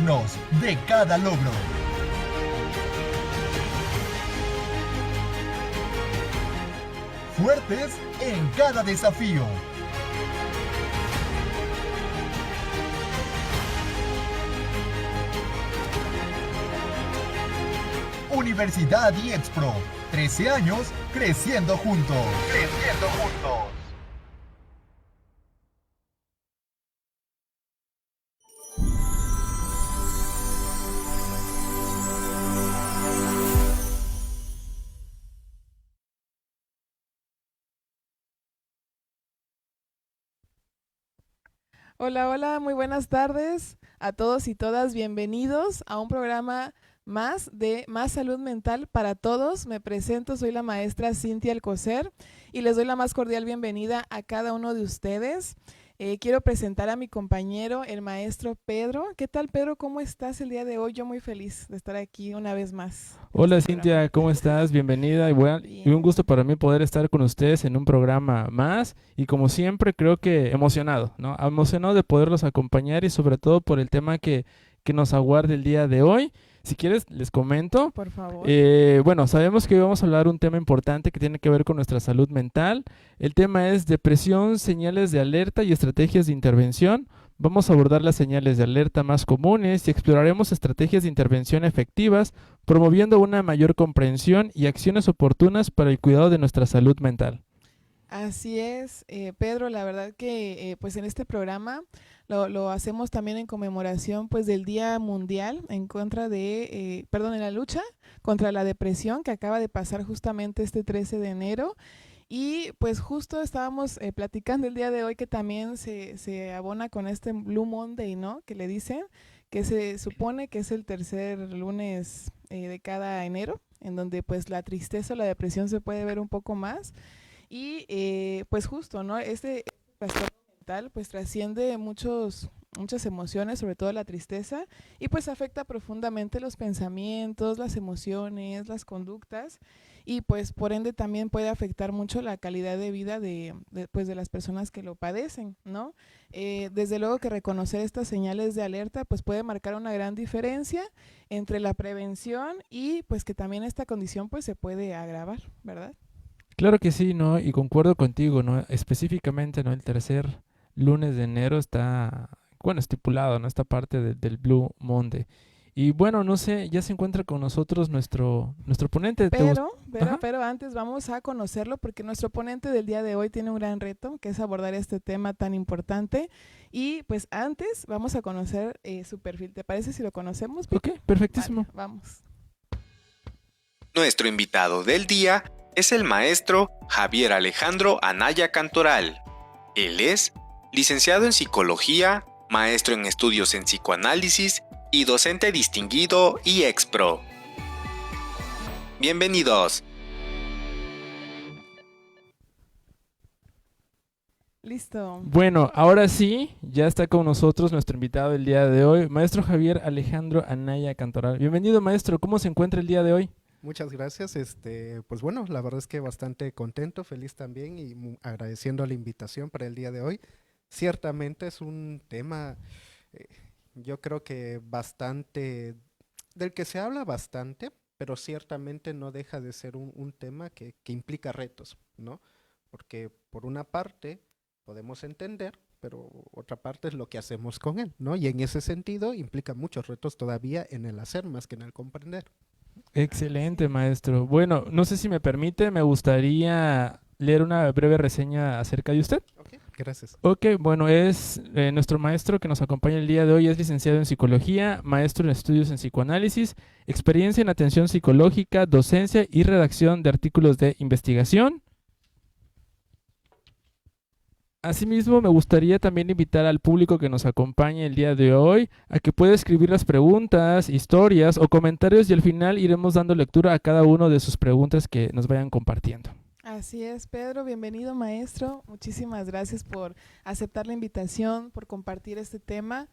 reírnos de cada logro. Fuertes en cada desafío. Universidad IEXPRO, 13 años creciendo juntos. Creciendo juntos. Hola, hola, muy buenas tardes a todos y todas. Bienvenidos a un programa más de Más Salud Mental para Todos. Me presento, soy la maestra Cintia Alcocer y les doy la más cordial bienvenida a cada uno de ustedes. Quiero presentar a mi compañero, el maestro Pedro. ¿Qué tal, Pedro? ¿Cómo estás el día de hoy? Yo muy feliz de estar aquí una vez más en Hola este programa. Cintia, ¿cómo estás? Bienvenida y un Bien. gusto para mí poder estar con ustedes en un programa más y como siempre creo que emocionado, ¿no? Emocionado de poderlos acompañar y sobre todo por el tema que nos aguarda el día de hoy. Si quieres, les comento. Por favor. Bueno, sabemos que hoy vamos a hablar un tema importante que tiene que ver con nuestra salud mental. El tema es depresión, señales de alerta y estrategias de intervención. Vamos a abordar las señales de alerta más comunes y exploraremos estrategias de intervención efectivas, promoviendo una mayor comprensión y acciones oportunas para el cuidado de nuestra salud mental. Así es, Pedro, la verdad que pues en este programa lo hacemos también en conmemoración pues del Día Mundial en contra en la lucha contra la depresión que acaba de pasar justamente este 13 de enero. Y pues justo estábamos platicando el día de hoy que también se abona con este Blue Monday, ¿no? Que le dicen, que se supone que es el tercer lunes de cada enero, en donde pues la tristeza o la depresión se puede ver un poco más. Y pues justo, ¿no? Este trastorno mental pues trasciende muchas emociones, sobre todo la tristeza, y pues afecta profundamente los pensamientos, las emociones, las conductas, y pues por ende también puede afectar mucho la calidad de vida pues, de las personas que lo padecen, ¿no? Desde luego que reconocer estas señales de alerta pues puede marcar una gran diferencia entre la prevención y pues que también esta condición pues se puede agravar, ¿verdad? Claro que sí, ¿no? Y concuerdo contigo, ¿no? Específicamente, ¿no? El tercer lunes de enero está, bueno, estipulado, ¿no? Esta parte del Blue Monday. Y bueno, no sé, ya se encuentra con nosotros nuestro ponente. ¿Te gusta? Ajá. Pero antes vamos a conocerlo porque nuestro ponente del día de hoy tiene un gran reto, que es abordar este tema tan importante. Y pues antes vamos a conocer su perfil. ¿Te parece si lo conocemos, Ok, Peter? Vale, perfectísimo. vamos. Nuestro invitado del día es el maestro Javier Alejandro Anaya Cantoral. Él es licenciado en psicología, maestro en estudios en psicoanálisis y docente distinguido y expro. Bienvenidos. Listo. Bueno, ahora sí, ya está con nosotros nuestro invitado del día de hoy, maestro Javier Alejandro Anaya Cantoral. Bienvenido, maestro. ¿Cómo se encuentra el día de hoy? Muchas gracias. Pues bueno, la verdad es que bastante contento, feliz también y agradeciendo la invitación para el día de hoy. Ciertamente es un tema, eh, yo creo que bastante, del que se habla bastante, pero ciertamente no deja de ser un tema que implica retos, ¿no? Porque por una parte podemos entender, pero otra parte es lo que hacemos con él, ¿no? Y en ese sentido implica muchos retos todavía en el hacer más que en el comprender. Excelente, maestro. Bueno, no sé si me permite, me gustaría leer una breve reseña acerca de usted. Ok, gracias. Ok, bueno, es nuestro maestro que nos acompaña el día de hoy, es licenciado en psicología, maestro en estudios en psicoanálisis, experiencia en atención psicológica, docencia y redacción de artículos de investigación. Asimismo, me gustaría también invitar al público que nos acompaña el día de hoy a que pueda escribir las preguntas, historias o comentarios y al final iremos dando lectura a cada uno de sus preguntas que nos vayan compartiendo. Así es, Pedro, bienvenido maestro. Muchísimas gracias por aceptar la invitación, por compartir este tema.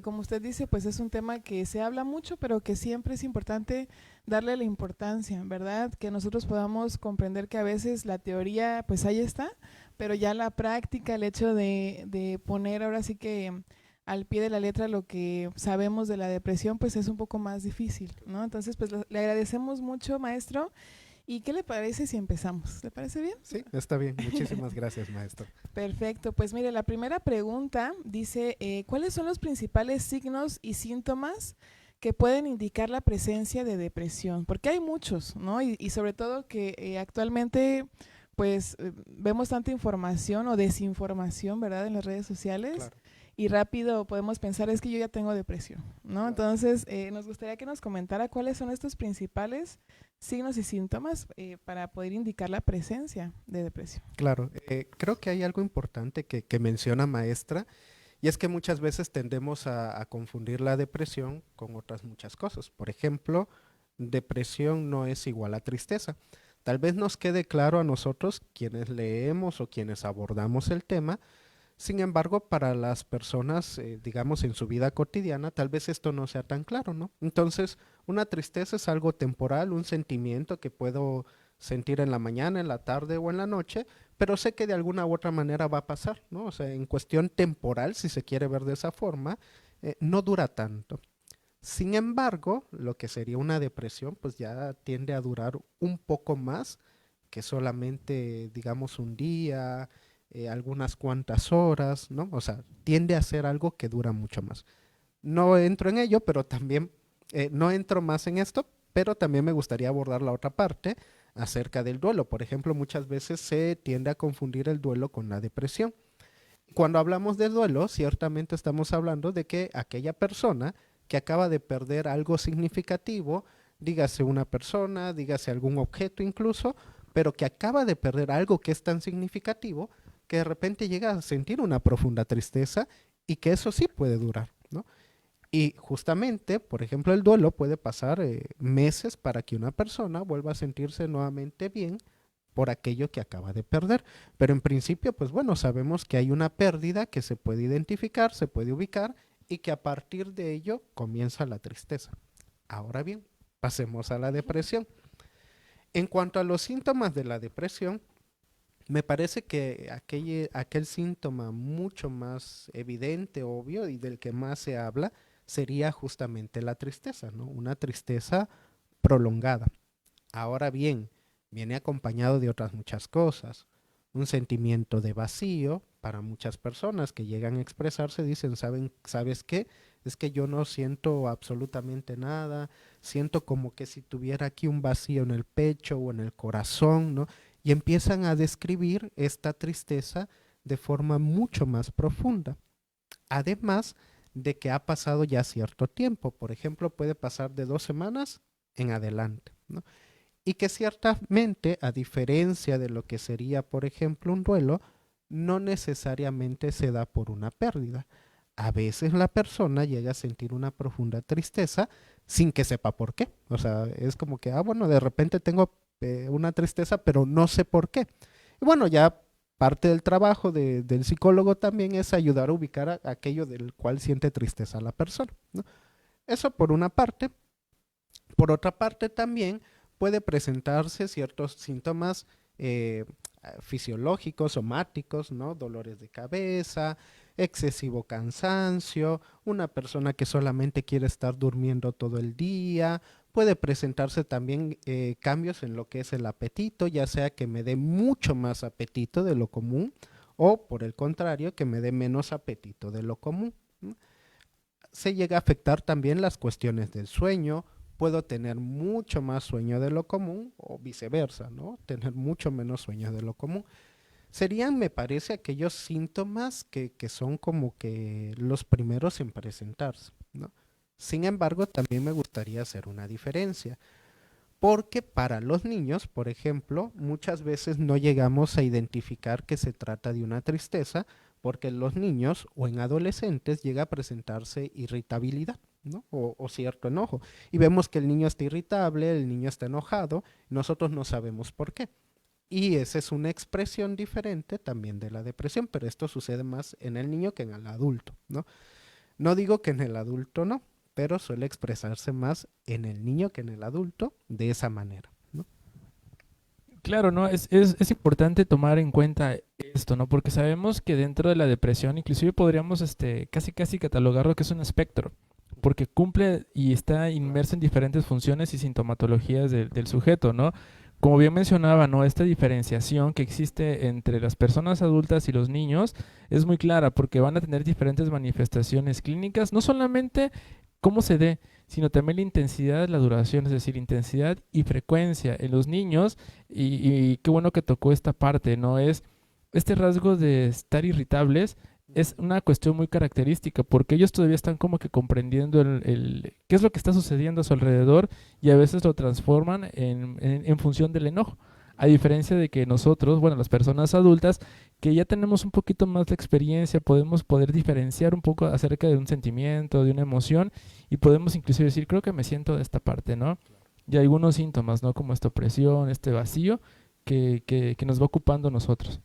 Como usted dice, pues es un tema que se habla mucho, pero que siempre es importante darle la importancia, ¿verdad? Que nosotros podamos comprender que a veces la teoría, pues ahí está, pero ya la práctica, el hecho de poner ahora sí que al pie de la letra lo que sabemos de la depresión, pues es un poco más difícil, ¿no? Entonces, pues le agradecemos mucho, maestro. ¿Y qué le parece si empezamos? ¿Le parece bien? Sí, está bien. Muchísimas gracias, maestro. Perfecto. Pues mire, la primera pregunta dice, ¿cuáles son los principales signos y síntomas que pueden indicar la presencia de depresión? Porque hay muchos, ¿no? Y sobre todo que actualmente, pues, vemos tanta información o desinformación, ¿verdad? En las redes sociales. Claro. Y rápido podemos pensar, es que yo ya tengo depresión, ¿no? Claro. Entonces, nos gustaría que nos comentara cuáles son estos principales signos y síntomas para poder indicar la presencia de depresión. Claro, creo que hay algo importante que menciona maestra, y es que muchas veces tendemos a confundir la depresión con otras muchas cosas. Por ejemplo, depresión no es igual a tristeza. Tal vez nos quede claro a nosotros quienes leemos o quienes abordamos el tema. Sin embargo, para las personas, digamos, en su vida cotidiana, tal vez esto no sea tan claro, ¿no? Entonces, una tristeza es algo temporal, un sentimiento que puedo sentir en la mañana, en la tarde o en la noche, pero sé que de alguna u otra manera va a pasar, ¿no? O sea, en cuestión temporal, si se quiere ver de esa forma, no dura tanto. Sin embargo, lo que sería una depresión, pues ya tiende a durar un poco más que solamente, digamos, un día, algunas cuantas horas, ¿no? O sea, tiende a ser algo que dura mucho más. No entro en ello, pero también no entro más en esto, pero también me gustaría abordar la otra parte acerca del duelo. Por ejemplo, muchas veces se tiende a confundir el duelo con la depresión. Cuando hablamos de duelo, ciertamente estamos hablando de que aquella persona que acaba de perder algo significativo, dígase una persona, dígase algún objeto incluso, pero que acaba de perder algo que es tan significativo, que de repente llega a sentir una profunda tristeza y que eso sí puede durar, ¿no? Y justamente, por ejemplo, el duelo puede pasar meses para que una persona vuelva a sentirse nuevamente bien por aquello que acaba de perder. Pero en principio, pues bueno, sabemos que hay una pérdida que se puede identificar, se puede ubicar y que a partir de ello comienza la tristeza. Ahora bien, pasemos a la depresión. En cuanto a los síntomas de la depresión, me parece que aquel síntoma mucho más evidente, obvio, y del que más se habla, sería justamente la tristeza, ¿no? Una tristeza prolongada. Ahora bien, viene acompañado de otras muchas cosas. Un sentimiento de vacío para muchas personas que llegan a expresarse, dicen, ¿sabes qué? Es que yo no siento absolutamente nada, siento como que si tuviera aquí un vacío en el pecho o en el corazón, ¿no? Y empiezan a describir esta tristeza de forma mucho más profunda. Además de que ha pasado ya cierto tiempo, por ejemplo, puede pasar de 2 semanas en adelante, ¿no? Y que ciertamente, a diferencia de lo que sería, por ejemplo, un duelo, no necesariamente se da por una pérdida. A veces la persona llega a sentir una profunda tristeza sin que sepa por qué. O sea, es como que, bueno, de repente tengo una tristeza, pero no sé por qué. Y bueno, ya parte del trabajo del psicólogo también es ayudar a ubicar aquello del cual siente tristeza la persona, ¿no? Eso por una parte. Por otra parte también puede presentarse ciertos síntomas fisiológicos, somáticos, ¿no? Dolores de cabeza, excesivo cansancio, una persona que solamente quiere estar durmiendo todo el día. Puede presentarse también cambios en lo que es el apetito, ya sea que me dé mucho más apetito de lo común o por el contrario, que me dé menos apetito de lo común, ¿no? Se llega a afectar también las cuestiones del sueño. Puedo tener mucho más sueño de lo común o viceversa, ¿no? Tener mucho menos sueño de lo común. Serían, me parece, aquellos síntomas que son como que los primeros en presentarse, ¿no? Sin embargo, también me gustaría hacer una diferencia, porque para los niños, por ejemplo, muchas veces no llegamos a identificar que se trata de una tristeza, porque en los niños o en adolescentes llega a presentarse irritabilidad, ¿no? O cierto enojo. Y vemos que el niño está irritable, el niño está enojado, nosotros no sabemos por qué. Y esa es una expresión diferente también de la depresión, pero esto sucede más en el niño que en el adulto, ¿no? No digo que en el adulto no, pero suele expresarse más en el niño que en el adulto de esa manera, ¿no? Claro, ¿no? Es importante tomar en cuenta esto, ¿no? Porque sabemos que dentro de la depresión, inclusive podríamos casi catalogar lo que es un espectro, porque cumple y está inmerso en diferentes funciones y sintomatologías del sujeto, ¿no? Como bien mencionaba, ¿no? Esta diferenciación que existe entre las personas adultas y los niños es muy clara porque van a tener diferentes manifestaciones clínicas, no solamente cómo se dé, sino también la intensidad, la duración, es decir, intensidad y frecuencia en los niños. Y qué bueno que tocó esta parte, ¿no? Es este rasgo de estar irritables. Es una cuestión muy característica porque ellos todavía están como que comprendiendo qué es lo que está sucediendo a su alrededor y a veces lo transforman en función del enojo. A diferencia de que nosotros, bueno, las personas adultas, que ya tenemos un poquito más de experiencia, podemos poder diferenciar un poco acerca de un sentimiento, de una emoción y podemos inclusive decir, creo que me siento de esta parte, ¿no? Y algunos síntomas, ¿no? Como esta opresión, este vacío que nos va ocupando nosotros.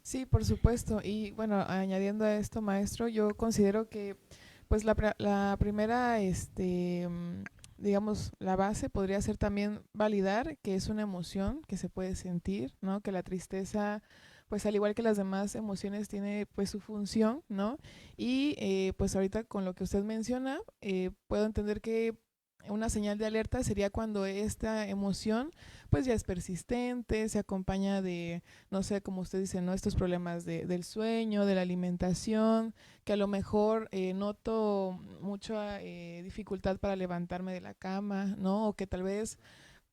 Sí, por supuesto. Y bueno, añadiendo a esto, maestro, yo considero que pues la primera, digamos, la base podría ser también validar que es una emoción que se puede sentir, ¿no? Que la tristeza, pues al igual que las demás emociones, tiene pues su función, ¿no? Y pues ahorita con lo que usted menciona, puedo entender que una señal de alerta sería cuando esta emoción pues ya es persistente, se acompaña de, no sé, como usted dice, ¿no? Estos problemas del sueño, de la alimentación, que a lo mejor noto mucha dificultad para levantarme de la cama, ¿no? O que tal vez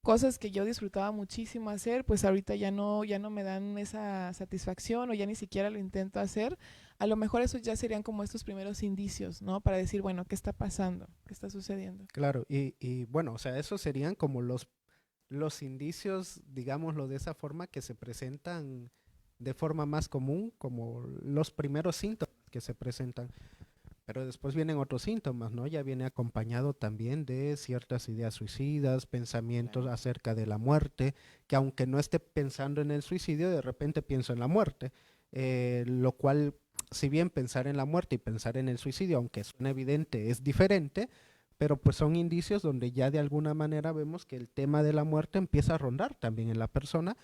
cosas que yo disfrutaba muchísimo hacer, pues ahorita ya no me dan esa satisfacción o ya ni siquiera lo intento hacer. A lo mejor esos ya serían como estos primeros indicios, ¿no? Para decir, bueno, ¿qué está pasando? ¿Qué está sucediendo? Claro, y bueno, o sea, esos serían como los indicios, digámoslo de esa forma, que se presentan de forma más común, como los primeros síntomas que se presentan. Pero después vienen otros síntomas, ¿no? Ya viene acompañado también de ciertas ideas suicidas, pensamientos acerca de la muerte, que aunque no esté pensando en el suicidio, de repente pienso en la muerte, lo cual, si bien pensar en la muerte y pensar en el suicidio, aunque suena evidente, es diferente, pero pues son indicios donde ya de alguna manera vemos que el tema de la muerte empieza a rondar también en la persona,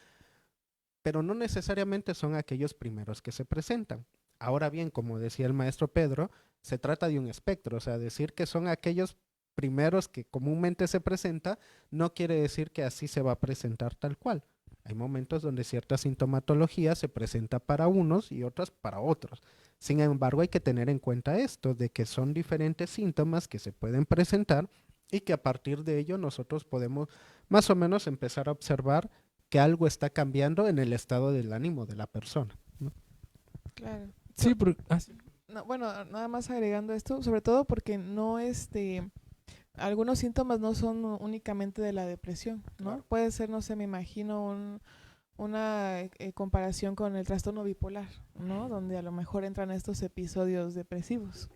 pero no necesariamente son aquellos primeros que se presentan. Ahora bien, como decía el maestro Pedro, se trata de un espectro, o sea, decir que son aquellos primeros que comúnmente se presenta no quiere decir que así se va a presentar tal cual. Hay momentos donde cierta sintomatología se presenta para unos y otras para otros. Sin embargo, hay que tener en cuenta esto, de que son diferentes síntomas que se pueden presentar y que a partir de ello nosotros podemos más o menos empezar a observar que algo está cambiando en el estado del ánimo de la persona, ¿no? Claro. Sí, sí. No, bueno, nada más agregando esto, sobre todo porque no, algunos síntomas no son únicamente de la depresión, ¿no? Claro. Puede ser, no sé, me imagino una comparación con el trastorno bipolar, ¿no? Donde a lo mejor entran estos episodios depresivos.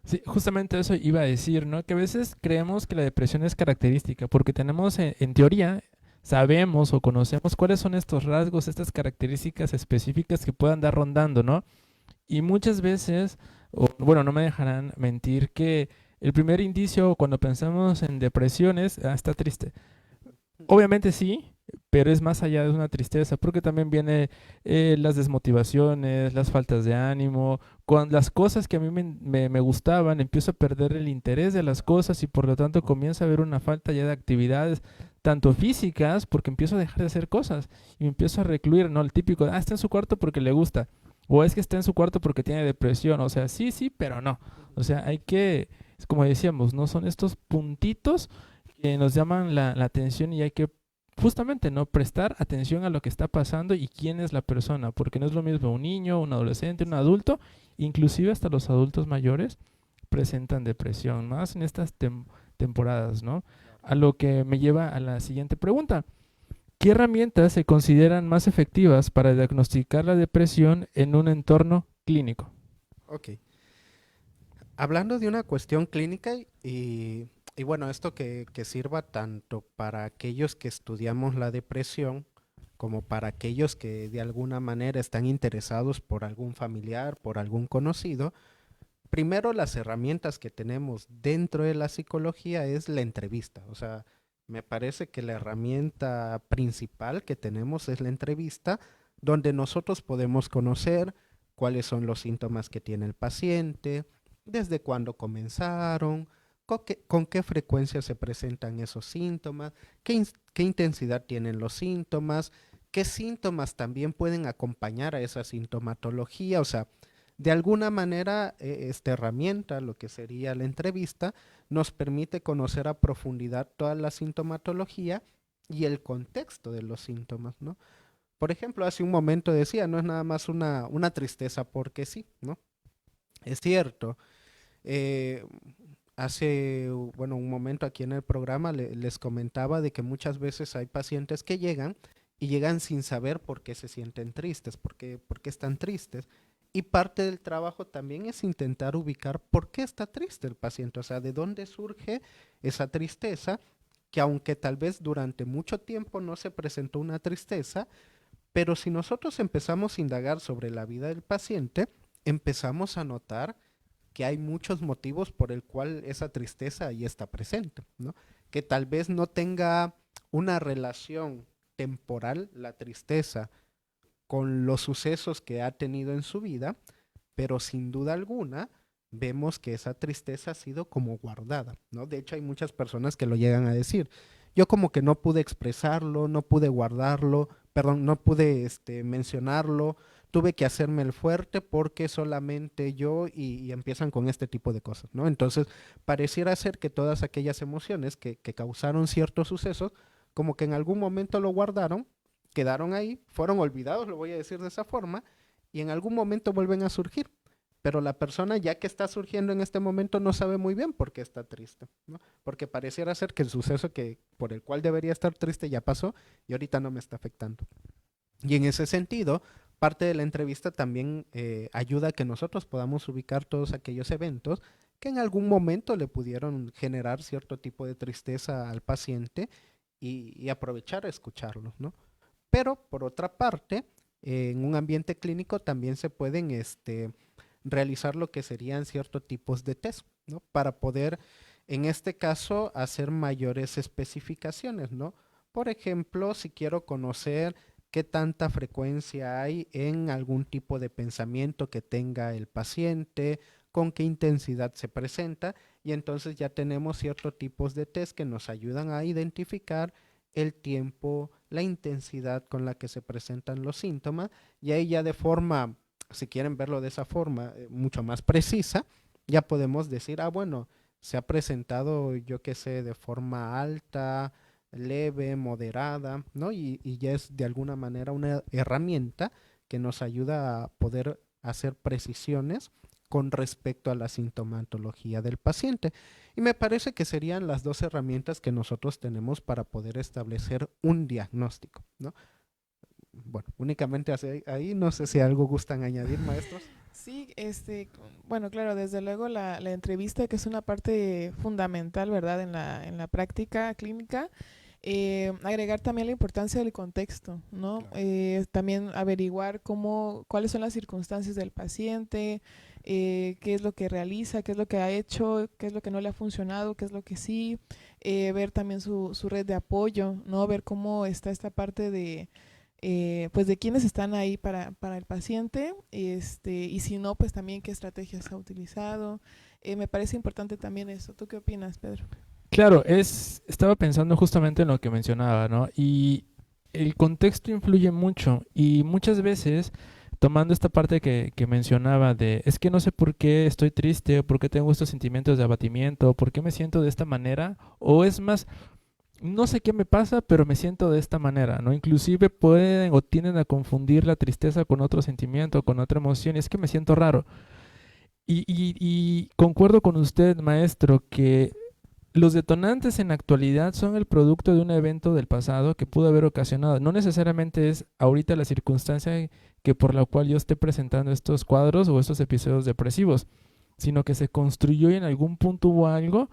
Sí, justamente eso iba a decir, ¿no? Que a veces creemos que la depresión es característica, porque tenemos en teoría, sabemos o conocemos cuáles son estos rasgos, estas características específicas que puedan dar rondando, ¿no? Y muchas veces, bueno, no me dejarán mentir que el primer indicio cuando pensamos en depresión es, está triste. Obviamente sí, pero es más allá de una tristeza, porque también viene las desmotivaciones, las faltas de ánimo, con las cosas que a mí me gustaban, empiezo a perder el interés de las cosas y por lo tanto comienza a haber una falta ya de actividades, tanto físicas, porque empiezo a dejar de hacer cosas y me empiezo a recluir, ¿no? El típico, está en su cuarto porque le gusta, o es que está en su cuarto porque tiene depresión, o sea, sí, pero no. O sea, hay que, es como decíamos, ¿no? Son estos puntitos que nos llaman la atención y hay que justamente no prestar atención a lo que está pasando y quién es la persona, porque no es lo mismo un niño, un adolescente, un adulto, inclusive hasta los adultos mayores presentan depresión, más en estas temporadas, ¿no? A lo que me lleva a la siguiente pregunta. ¿Qué herramientas se consideran más efectivas para diagnosticar la depresión en un entorno clínico? Ok. Hablando de una cuestión clínica y bueno, esto que sirva tanto para aquellos que estudiamos la depresión como para aquellos que de alguna manera están interesados por algún familiar, por algún conocido, primero las herramientas que tenemos dentro de la psicología es la entrevista. O sea, Me parece que la herramienta principal que tenemos es la entrevista, donde nosotros podemos conocer cuáles son los síntomas que tiene el paciente, desde cuándo comenzaron, con qué frecuencia se presentan esos síntomas, qué intensidad tienen los síntomas, qué síntomas también pueden acompañar a esa sintomatología. O sea, de alguna manera, esta herramienta, lo que sería la entrevista, nos permite conocer a profundidad toda la sintomatología y el contexto de los síntomas, ¿no? Por ejemplo, hace un momento decía, no es nada más una tristeza porque sí, ¿no? Es cierto. eh, bueno, un momento aquí en el programa les comentaba de que muchas veces hay pacientes que llegan y llegan sin saber por qué se sienten tristes, por qué están tristes. Y parte del trabajo también es intentar ubicar por qué está triste el paciente, o sea, de dónde surge esa tristeza, que aunque tal vez durante mucho tiempo no se presentó una tristeza, pero si nosotros empezamos a indagar sobre la vida del paciente, empezamos a notar que hay muchos motivos por el cual esa tristeza ahí está presente, ¿no? Que tal vez no tenga una relación temporal la tristeza con los sucesos que ha tenido en su vida, pero sin duda alguna vemos que esa tristeza ha sido como guardada, ¿no? De hecho, hay muchas personas que lo llegan a decir. Yo como que no pude expresarlo, no pude guardarlo, perdón, no pude mencionarlo, tuve que hacerme el fuerte porque solamente yo y empiezan con este tipo de cosas, ¿no? Entonces, pareciera ser que todas aquellas emociones que causaron ciertos sucesos, como que en algún momento lo guardaron, quedaron ahí, fueron olvidados, lo voy a decir de esa forma, y en algún momento vuelven a surgir. Pero la persona ya que está surgiendo en este momento no sabe muy bien por qué está triste, ¿no? Porque pareciera ser que el suceso por el cual debería estar triste ya pasó y ahorita no me está afectando. Y en ese sentido, parte de la entrevista también ayuda a que nosotros podamos ubicar todos aquellos eventos que en algún momento le pudieron generar cierto tipo de tristeza al paciente y aprovechar a escucharlos, ¿no? Pero por otra parte, en un ambiente clínico también se pueden realizar lo que serían ciertos tipos de test, ¿no? Para poder, en este caso, hacer mayores especificaciones, ¿no? Por ejemplo, si quiero conocer qué tanta frecuencia hay en algún tipo de pensamiento que tenga el paciente, con qué intensidad se presenta, y entonces ya tenemos ciertos tipos de test que nos ayudan a identificar el tiempo, la intensidad con la que se presentan los síntomas, y ahí ya de forma, si quieren verlo de esa forma, mucho más precisa, ya podemos decir, bueno, se ha presentado, yo qué sé, de forma alta, leve, moderada, ¿no? Y ya es de alguna manera una herramienta que nos ayuda a poder hacer precisiones con respecto a la sintomatología del paciente. Y me parece que serían las dos herramientas que nosotros tenemos para poder establecer un diagnóstico, ¿no? Bueno, únicamente ahí, no sé si algo gustan añadir, maestros. Sí, bueno, claro, desde luego la entrevista, que es una parte fundamental, ¿verdad?, en la práctica clínica. Agregar también la importancia del contexto, ¿no? Claro. También averiguar cuáles son las circunstancias del paciente, qué es lo que realiza, qué es lo que ha hecho, qué es lo que no le ha funcionado, qué es lo que sí, ver también su red de apoyo, ¿no? Ver cómo está esta parte de pues de quiénes están ahí para el paciente, y si no, pues también qué estrategias ha utilizado. Me parece importante también eso. ¿Tú qué opinas, Pedro? Claro, estaba pensando justamente en lo que mencionaba, ¿no? Y el contexto influye mucho y muchas veces, tomando esta parte que mencionaba es que no sé por qué estoy triste, por qué tengo estos sentimientos de abatimiento, por qué me siento de esta manera, o es más, no sé qué me pasa, pero me siento de esta manera, ¿no? Inclusive pueden o tienden a confundir la tristeza con otro sentimiento, con otra emoción, y es que me siento raro. Y concuerdo con usted, maestro, que los detonantes en la actualidad son el producto de un evento del pasado que pudo haber ocasionado. No necesariamente es ahorita la circunstancia que por la cual yo esté presentando estos cuadros o estos episodios depresivos, sino que se construyó y en algún punto hubo algo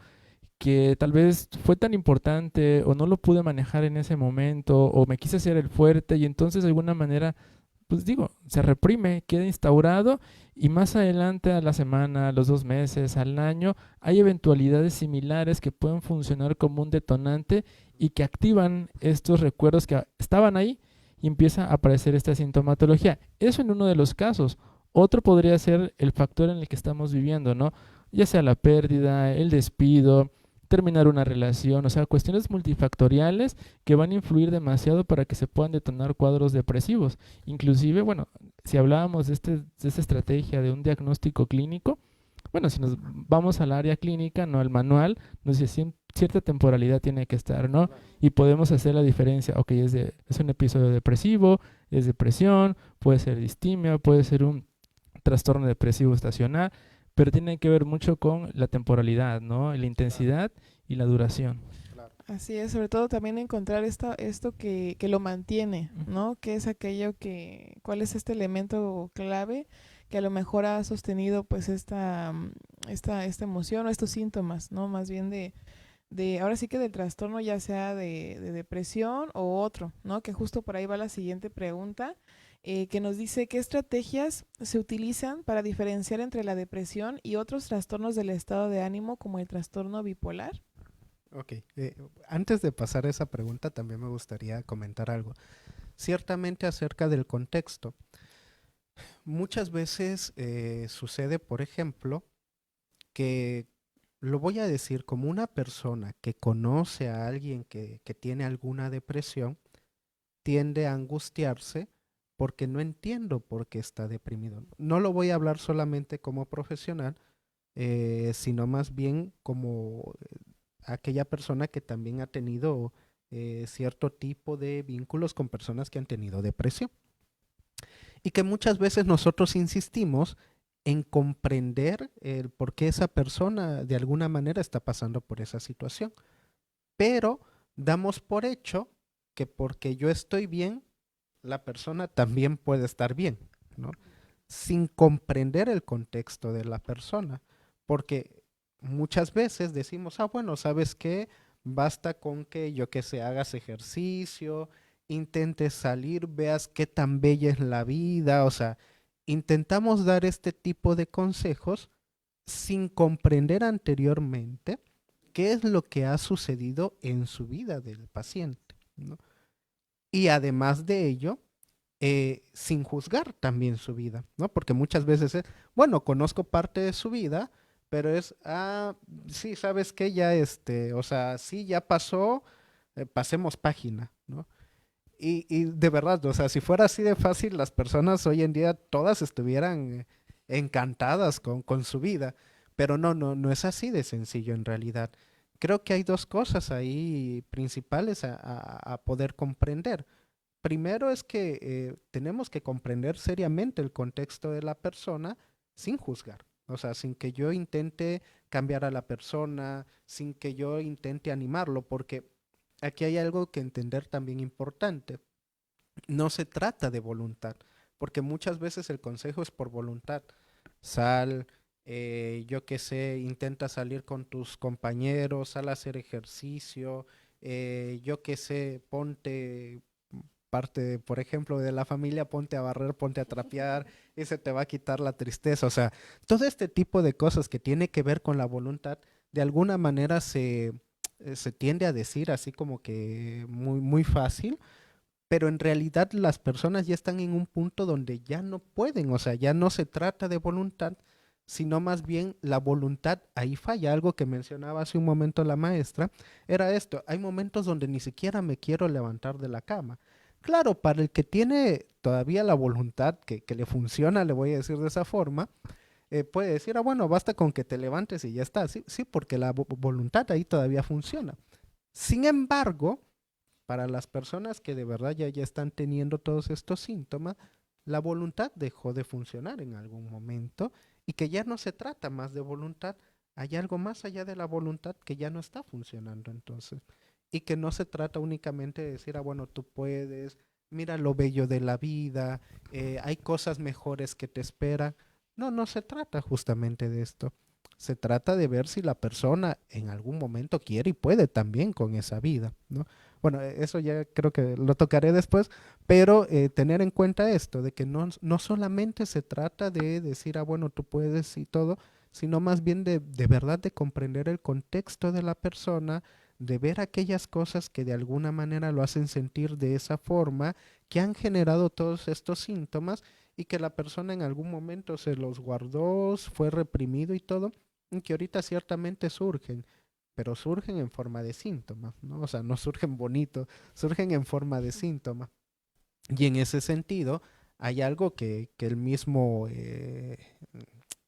que tal vez fue tan importante o no lo pude manejar en ese momento o me quise hacer el fuerte y entonces de alguna manera, pues digo, se reprime, queda instaurado y más adelante a la semana, a los 2 meses, al año, hay eventualidades similares que pueden funcionar como un detonante y que activan estos recuerdos que estaban ahí y empieza a aparecer esta sintomatología. Eso en uno de los casos. Otro podría ser el factor en el que estamos viviendo, ¿no? Ya sea la pérdida, el despido, terminar una relación, o sea, cuestiones multifactoriales que van a influir demasiado para que se puedan detonar cuadros depresivos. Inclusive, bueno, si hablábamos de esta estrategia de un diagnóstico clínico, bueno, si nos vamos al área clínica, no al manual, nos dice cierta temporalidad tiene que estar, ¿no? Y podemos hacer la diferencia, ok, es un episodio depresivo, es depresión, puede ser distimia, puede ser un trastorno depresivo estacional, pero tiene que ver mucho con la temporalidad, ¿no? La intensidad y la duración. Así es, sobre todo también encontrar esto que lo mantiene, ¿no? ¿Qué es aquello cuál es este elemento clave que a lo mejor ha sostenido pues esta emoción o estos síntomas, ¿no? Más bien ahora sí que del trastorno, ya sea de depresión o otro, ¿no? Que justo por ahí va la siguiente pregunta, que nos dice qué estrategias se utilizan para diferenciar entre la depresión y otros trastornos del estado de ánimo como el trastorno bipolar. Ok, antes de pasar a esa pregunta también me gustaría comentar algo. Ciertamente acerca del contexto. Muchas veces sucede, por ejemplo, que lo voy a decir como una persona que conoce a alguien que tiene alguna depresión, tiende a angustiarse porque no entiendo por qué está deprimido. No lo voy a hablar solamente como profesional, sino más bien como aquella persona que también ha tenido cierto tipo de vínculos con personas que han tenido depresión. Y que muchas veces nosotros insistimos en comprender el por qué esa persona de alguna manera está pasando por esa situación. Pero damos por hecho que porque yo estoy bien, la persona también puede estar bien, ¿no? Sin comprender el contexto de la persona. Porque muchas veces decimos, bueno, ¿sabes qué? Basta con que yo que sé, hagas ejercicio, intentes salir, veas qué tan bella es la vida, o sea, intentamos dar este tipo de consejos sin comprender anteriormente qué es lo que ha sucedido en su vida del paciente, ¿no? Y además de ello, sin juzgar también su vida, ¿no? Porque muchas veces es, bueno, conozco parte de su vida, pero es, sí, sabes que ya o sea, sí, ya pasó, pasemos página, ¿no? Y de verdad, o sea, si fuera así de fácil, las personas hoy en día todas estuvieran encantadas con su vida, pero no es así de sencillo en realidad. Creo que hay dos cosas ahí principales a poder comprender. Primero es que tenemos que comprender seriamente el contexto de la persona sin juzgar. O sea, sin que yo intente cambiar a la persona, sin que yo intente animarlo, porque aquí hay algo que entender también importante. No se trata de voluntad, porque muchas veces el consejo es por voluntad. Sal, yo qué sé, intenta salir con tus compañeros, sal a hacer ejercicio, yo qué sé, ponte parte, por ejemplo, de la familia, ponte a barrer, ponte a trapear, y se te va a quitar la tristeza. O sea, todo este tipo de cosas que tiene que ver con la voluntad, de alguna manera se tiende a decir así como que muy, muy fácil, pero en realidad las personas ya están en un punto donde ya no pueden, o sea, ya no se trata de voluntad, sino más bien la voluntad ahí falla. Algo que mencionaba hace un momento la maestra era esto: hay momentos donde ni siquiera me quiero levantar de la cama. Claro, para el que tiene todavía la voluntad que le funciona, le voy a decir de esa forma, puede decir, bueno, basta con que te levantes y ya está. Sí, sí, porque la voluntad ahí todavía funciona. Sin embargo, para las personas que de verdad ya están teniendo todos estos síntomas, la voluntad dejó de funcionar en algún momento, y que ya no se trata más de voluntad, hay algo más allá de la voluntad que ya no está funcionando entonces. Y que no se trata únicamente de decir, bueno, tú puedes, mira lo bello de la vida, hay cosas mejores que te esperan. No se trata justamente de esto. Se trata de ver si la persona en algún momento quiere y puede también con esa vida, ¿no? Bueno, eso ya creo que lo tocaré después, pero tener en cuenta esto, de que no solamente se trata de decir, bueno, tú puedes y todo, sino más bien de verdad de comprender el contexto de la persona, de ver aquellas cosas que de alguna manera lo hacen sentir de esa forma, que han generado todos estos síntomas y que la persona en algún momento se los guardó, fue reprimido y todo, y que ahorita ciertamente surgen, pero surgen en forma de síntomas, ¿no? O sea, no surgen bonitos, surgen en forma de síntomas. Y en ese sentido, hay algo que el mismo,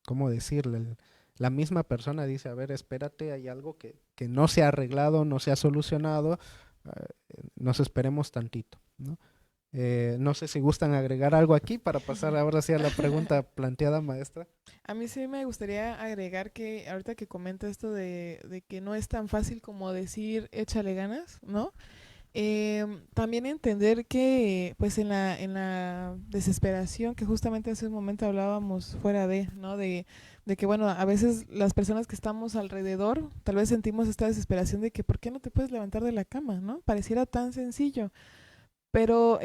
¿cómo decirle? La misma persona dice, a ver, espérate, hay algo que no se ha arreglado, no se ha solucionado, nos esperemos tantito, ¿no? No sé si gustan agregar algo aquí para pasar ahora sí a la pregunta planteada, maestra. A mí sí me gustaría agregar que ahorita que comenta esto de que no es tan fácil como decir échale ganas, ¿no? También entender que pues en la desesperación que justamente hace un momento hablábamos fuera de, ¿no? De que bueno, a veces las personas que estamos alrededor tal vez sentimos esta desesperación de que ¿por qué no te puedes levantar de la cama? ¿No? Pareciera tan sencillo. Pero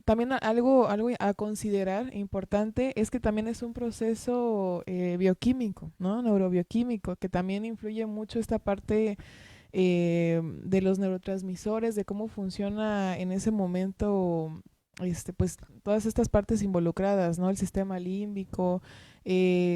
también algo a considerar importante es que también es un proceso bioquímico, ¿no? Neurobioquímico, que también influye mucho esta parte de los neurotransmisores, de cómo funciona en ese momento, pues todas estas partes involucradas, ¿no? El sistema límbico,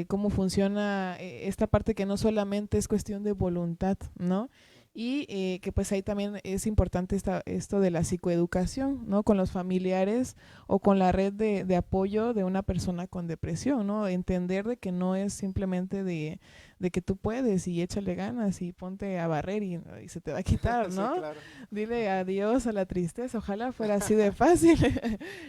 cómo funciona esta parte que no solamente es cuestión de voluntad, ¿no? Y que pues ahí también es importante esto de la psicoeducación, ¿no? Con los familiares o con la red de apoyo de una persona con depresión, ¿no? Entender de que no es simplemente de que tú puedes y échale ganas y ponte a barrer y se te va a quitar, Sí, ¿no? claro. Dile adiós a la tristeza, ojalá fuera así de fácil.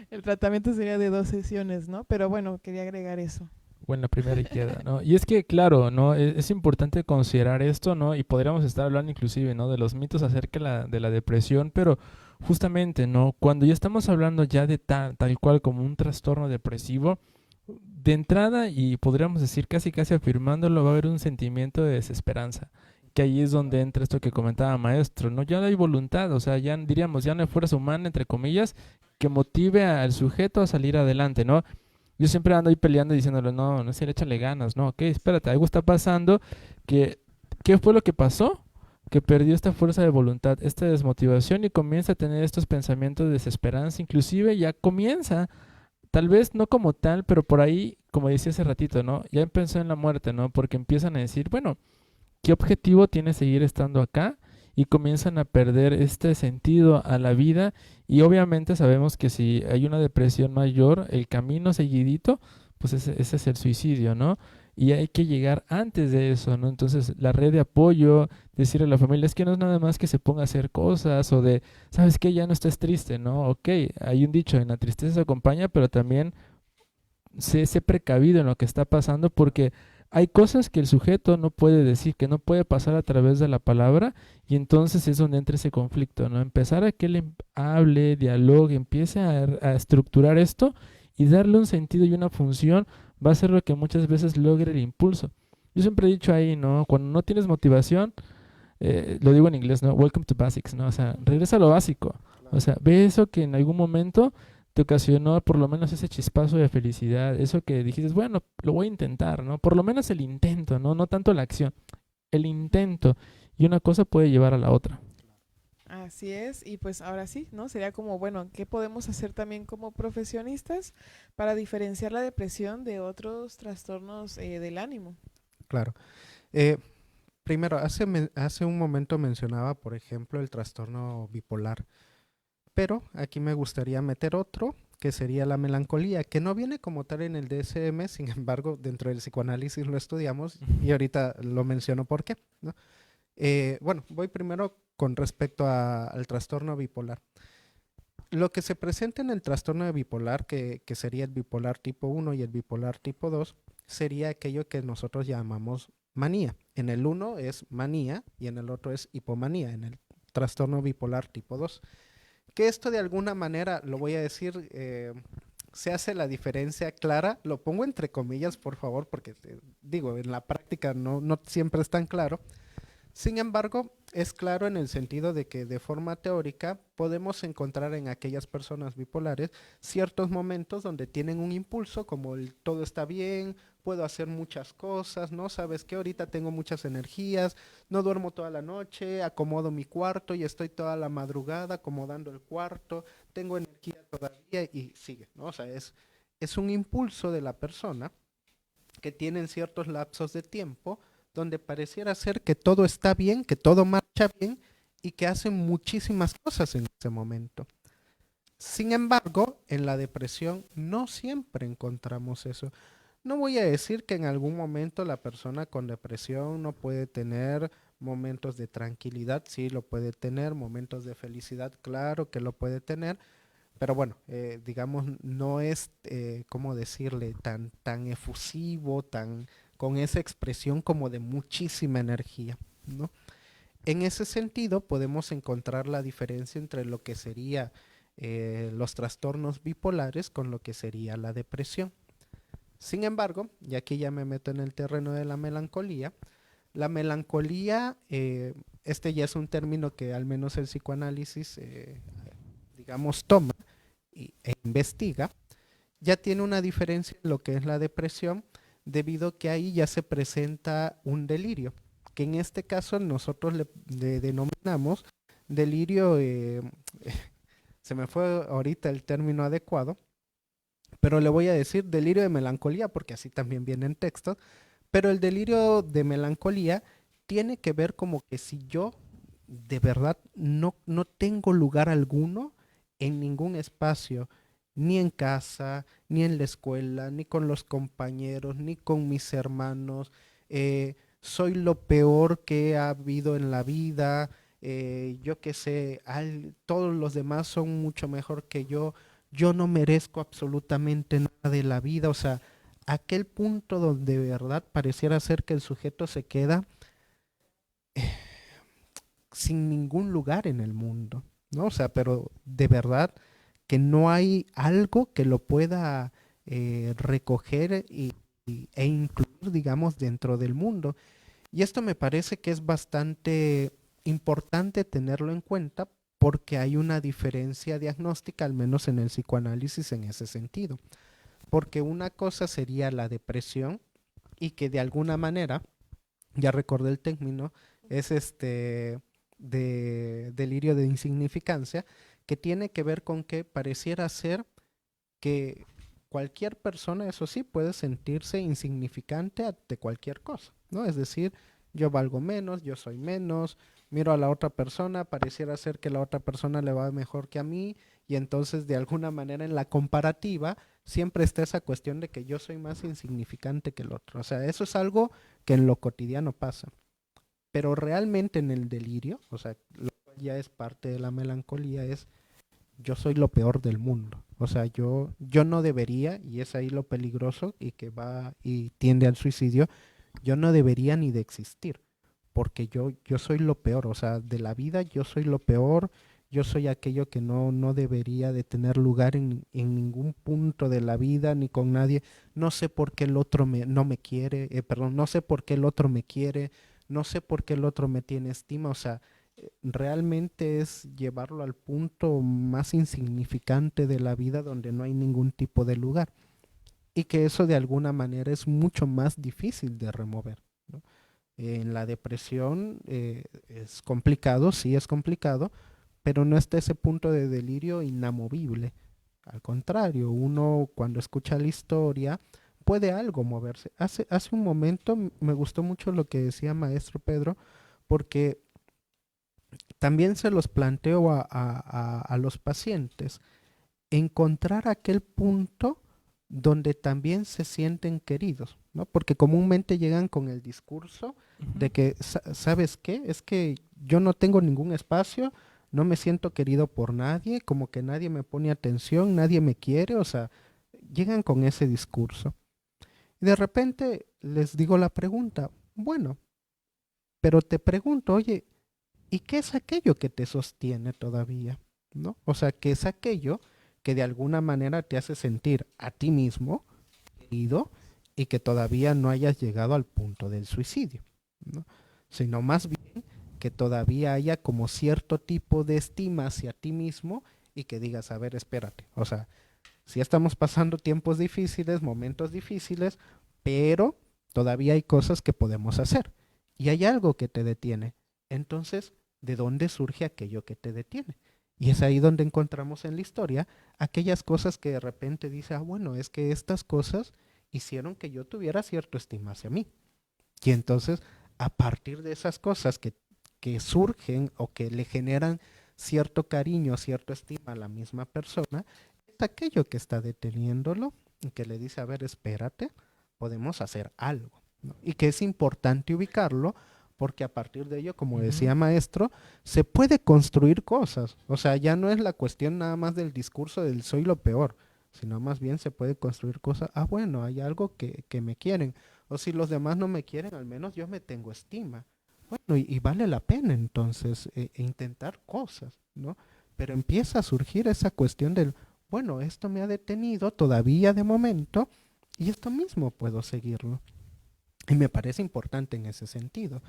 El tratamiento sería de 2 sesiones, ¿no? Pero bueno, quería agregar eso. Bueno, primera y queda, ¿no? Y es que, claro, ¿no? Es importante considerar esto, ¿no? Y podríamos estar hablando inclusive, ¿no? De los mitos acerca de la depresión, pero justamente, ¿no? Cuando ya estamos hablando ya de tal cual como un trastorno depresivo, de entrada, y podríamos decir casi casi afirmándolo, va a haber un sentimiento de desesperanza, que ahí es donde entra esto que comentaba maestro, ¿no? Ya no hay voluntad, o sea, ya diríamos, ya no hay fuerza humana, entre comillas, que motive al sujeto a salir adelante, ¿no? Yo siempre ando ahí peleando y diciéndole, no, no sé, échale ganas, no, ok, espérate, algo está pasando, que, ¿qué fue lo que pasó? Que perdió esta fuerza de voluntad, esta desmotivación y comienza a tener estos pensamientos de desesperanza, inclusive ya comienza, tal vez no como tal, pero por ahí, como decía hace ratito, ¿no? Ya empezó en la muerte, ¿no? Porque empiezan a decir, bueno, ¿qué objetivo tiene seguir estando acá? Y comienzan a perder este sentido a la vida y obviamente sabemos que si hay una depresión mayor, el camino seguidito, pues ese es el suicidio, ¿no? Y hay que llegar antes de eso, ¿no? Entonces la red de apoyo, decirle a la familia, es que no es nada más que se ponga a hacer cosas o de, ¿sabes qué? Ya no estés triste, ¿no? Ok, hay un dicho, en la tristeza se acompaña, pero también sé precavido en lo que está pasando porque hay cosas que el sujeto no puede decir, que no puede pasar a través de la palabra y entonces es donde entra ese conflicto, ¿no? Empezar a que él hable, dialogue, empiece a estructurar esto y darle un sentido y una función va a ser lo que muchas veces logre el impulso. Yo siempre he dicho ahí, ¿no? Cuando no tienes motivación, lo digo en inglés, ¿no? Welcome to basics, ¿no? O sea, regresa a lo básico. O sea, ve eso que en algún momento te ocasionó por lo menos ese chispazo de felicidad, eso que dijiste, bueno, lo voy a intentar, ¿no? Por lo menos el intento, ¿no? No tanto la acción, el intento. Y una cosa puede llevar a la otra. Así es, y pues ahora sí, ¿no? Sería como, bueno, ¿qué podemos hacer también como profesionistas para diferenciar la depresión de otros trastornos del ánimo? Claro. Primero, hace un momento mencionaba, por ejemplo, el trastorno bipolar, pero aquí me gustaría meter otro, que sería la melancolía, que no viene como tal en el DSM, sin embargo, dentro del psicoanálisis lo estudiamos y ahorita lo menciono por qué, ¿no? Bueno, voy primero con respecto al trastorno bipolar. Lo que se presenta en el trastorno bipolar, que sería el bipolar tipo 1 y el bipolar tipo 2, sería aquello que nosotros llamamos manía. En el uno es manía y en el otro es hipomanía, en el trastorno bipolar tipo 2. Que esto de alguna manera, lo voy a decir, se hace la diferencia clara, lo pongo entre comillas por favor, porque digo, en la práctica no siempre es tan claro, Sin embargo, es claro en el sentido de que de forma teórica podemos encontrar en aquellas personas bipolares ciertos momentos donde tienen un impulso como el todo está bien, puedo hacer muchas cosas, ¿no? Sabes que ahorita tengo muchas energías, no duermo toda la noche, acomodo mi cuarto y estoy toda la madrugada acomodando el cuarto, tengo energía todavía y sigue, ¿no? O sea, es un impulso de la persona que tienen ciertos lapsos de tiempo donde pareciera ser que todo está bien, que todo marcha bien y que hacen muchísimas cosas en ese momento. Sin embargo, en la depresión no siempre encontramos eso. No voy a decir que en algún momento la persona con depresión no puede tener momentos de tranquilidad, sí lo puede tener, momentos de felicidad, claro que lo puede tener, pero bueno, digamos, no es, ¿cómo decirle?, tan efusivo, tan con esa expresión como de muchísima energía, ¿no? En ese sentido, podemos encontrar la diferencia entre lo que sería los trastornos bipolares con lo que sería la depresión. Sin embargo, y aquí ya me meto en el terreno de la melancolía, este ya es un término que al menos el psicoanálisis, digamos, toma e investiga, ya tiene una diferencia en lo que es la depresión, debido a que ahí ya se presenta un delirio, que en este caso nosotros le denominamos delirio, se me fue ahorita el término adecuado, pero le voy a decir delirio de melancolía, porque así también viene en texto, pero el delirio de melancolía tiene que ver como que si yo de verdad no tengo lugar alguno en ningún espacio, ni en casa, ni en la escuela, ni con los compañeros, ni con mis hermanos. Soy lo peor que ha habido en la vida. Yo qué sé, todos los demás son mucho mejor que yo. Yo no merezco absolutamente nada de la vida. O sea, aquel punto donde de verdad pareciera ser que el sujeto se queda sin ningún lugar en el mundo, ¿no? O sea, pero de verdad que no hay algo que lo pueda recoger e incluir, digamos, dentro del mundo. Y esto me parece que es bastante importante tenerlo en cuenta porque hay una diferencia diagnóstica, al menos en el psicoanálisis, en ese sentido. Porque una cosa sería la depresión y que de alguna manera, ya recordé el término, es de delirio de insignificancia, que tiene que ver con que pareciera ser que cualquier persona, eso sí, puede sentirse insignificante ante cualquier cosa, ¿no? Es decir, yo valgo menos, yo soy menos, miro a la otra persona, pareciera ser que la otra persona le va mejor que a mí, y entonces de alguna manera en la comparativa siempre está esa cuestión de que yo soy más insignificante que el otro. O sea, eso es algo que en lo cotidiano pasa. Pero realmente en el delirio, o sea, lo cual ya es parte de la melancolía, es yo soy lo peor del mundo. O sea, yo no debería, y es ahí lo peligroso y que va y tiende al suicidio, yo no debería ni de existir, porque yo soy lo peor, o sea, de la vida yo soy lo peor, yo soy aquello que no debería de tener lugar en ningún punto de la vida, ni con nadie. No sé por qué el otro no me quiere, perdón, no sé por qué el otro me quiere, no sé por qué el otro me tiene estima, o sea, realmente es llevarlo al punto más insignificante de la vida donde no hay ningún tipo de lugar y que eso de alguna manera es mucho más difícil de remover, ¿no? En la depresión es complicado, sí es complicado, pero no está ese punto de delirio inamovible. Al contrario, uno cuando escucha la historia puede algo moverse. Hace un momento me gustó mucho lo que decía maestro Pedro, porque también se los planteo a los pacientes, encontrar aquel punto donde también se sienten queridos, ¿no? Porque comúnmente llegan con el discurso de que, ¿sabes qué? Es que yo no tengo ningún espacio, no me siento querido por nadie, como que nadie me pone atención, nadie me quiere, o sea, llegan con ese discurso. Y de repente les digo la pregunta, bueno, pero te pregunto, oye, ¿y qué es aquello que te sostiene todavía? ¿No? O sea, ¿qué es aquello que de alguna manera te hace sentir a ti mismo querido y que todavía no hayas llegado al punto del suicidio, ¿no? Sino más bien que todavía haya como cierto tipo de estima hacia ti mismo y que digas, a ver, espérate, o sea, sí estamos pasando tiempos difíciles, momentos difíciles, pero todavía hay cosas que podemos hacer y hay algo que te detiene. Entonces, ¿de dónde surge aquello que te detiene? Y es ahí donde encontramos en la historia aquellas cosas que de repente dice, bueno, es que estas cosas hicieron que yo tuviera cierta estima hacia mí. Y entonces, a partir de esas cosas que surgen o que le generan cierto cariño, cierta estima a la misma persona, es aquello que está deteniéndolo y que le dice, a ver, espérate, podemos hacer algo, ¿no? Y que es importante ubicarlo porque a partir de ello, como decía maestro, se puede construir cosas. O sea, ya no es la cuestión nada más del discurso del soy lo peor, sino más bien se puede construir cosas. Bueno, hay algo que me quieren. O si los demás no me quieren, al menos yo me tengo estima. Bueno, y vale la pena entonces intentar cosas, ¿no? Pero empieza a surgir esa cuestión del, bueno, esto me ha detenido todavía de momento y esto mismo puedo seguirlo. Y me parece importante en ese sentido.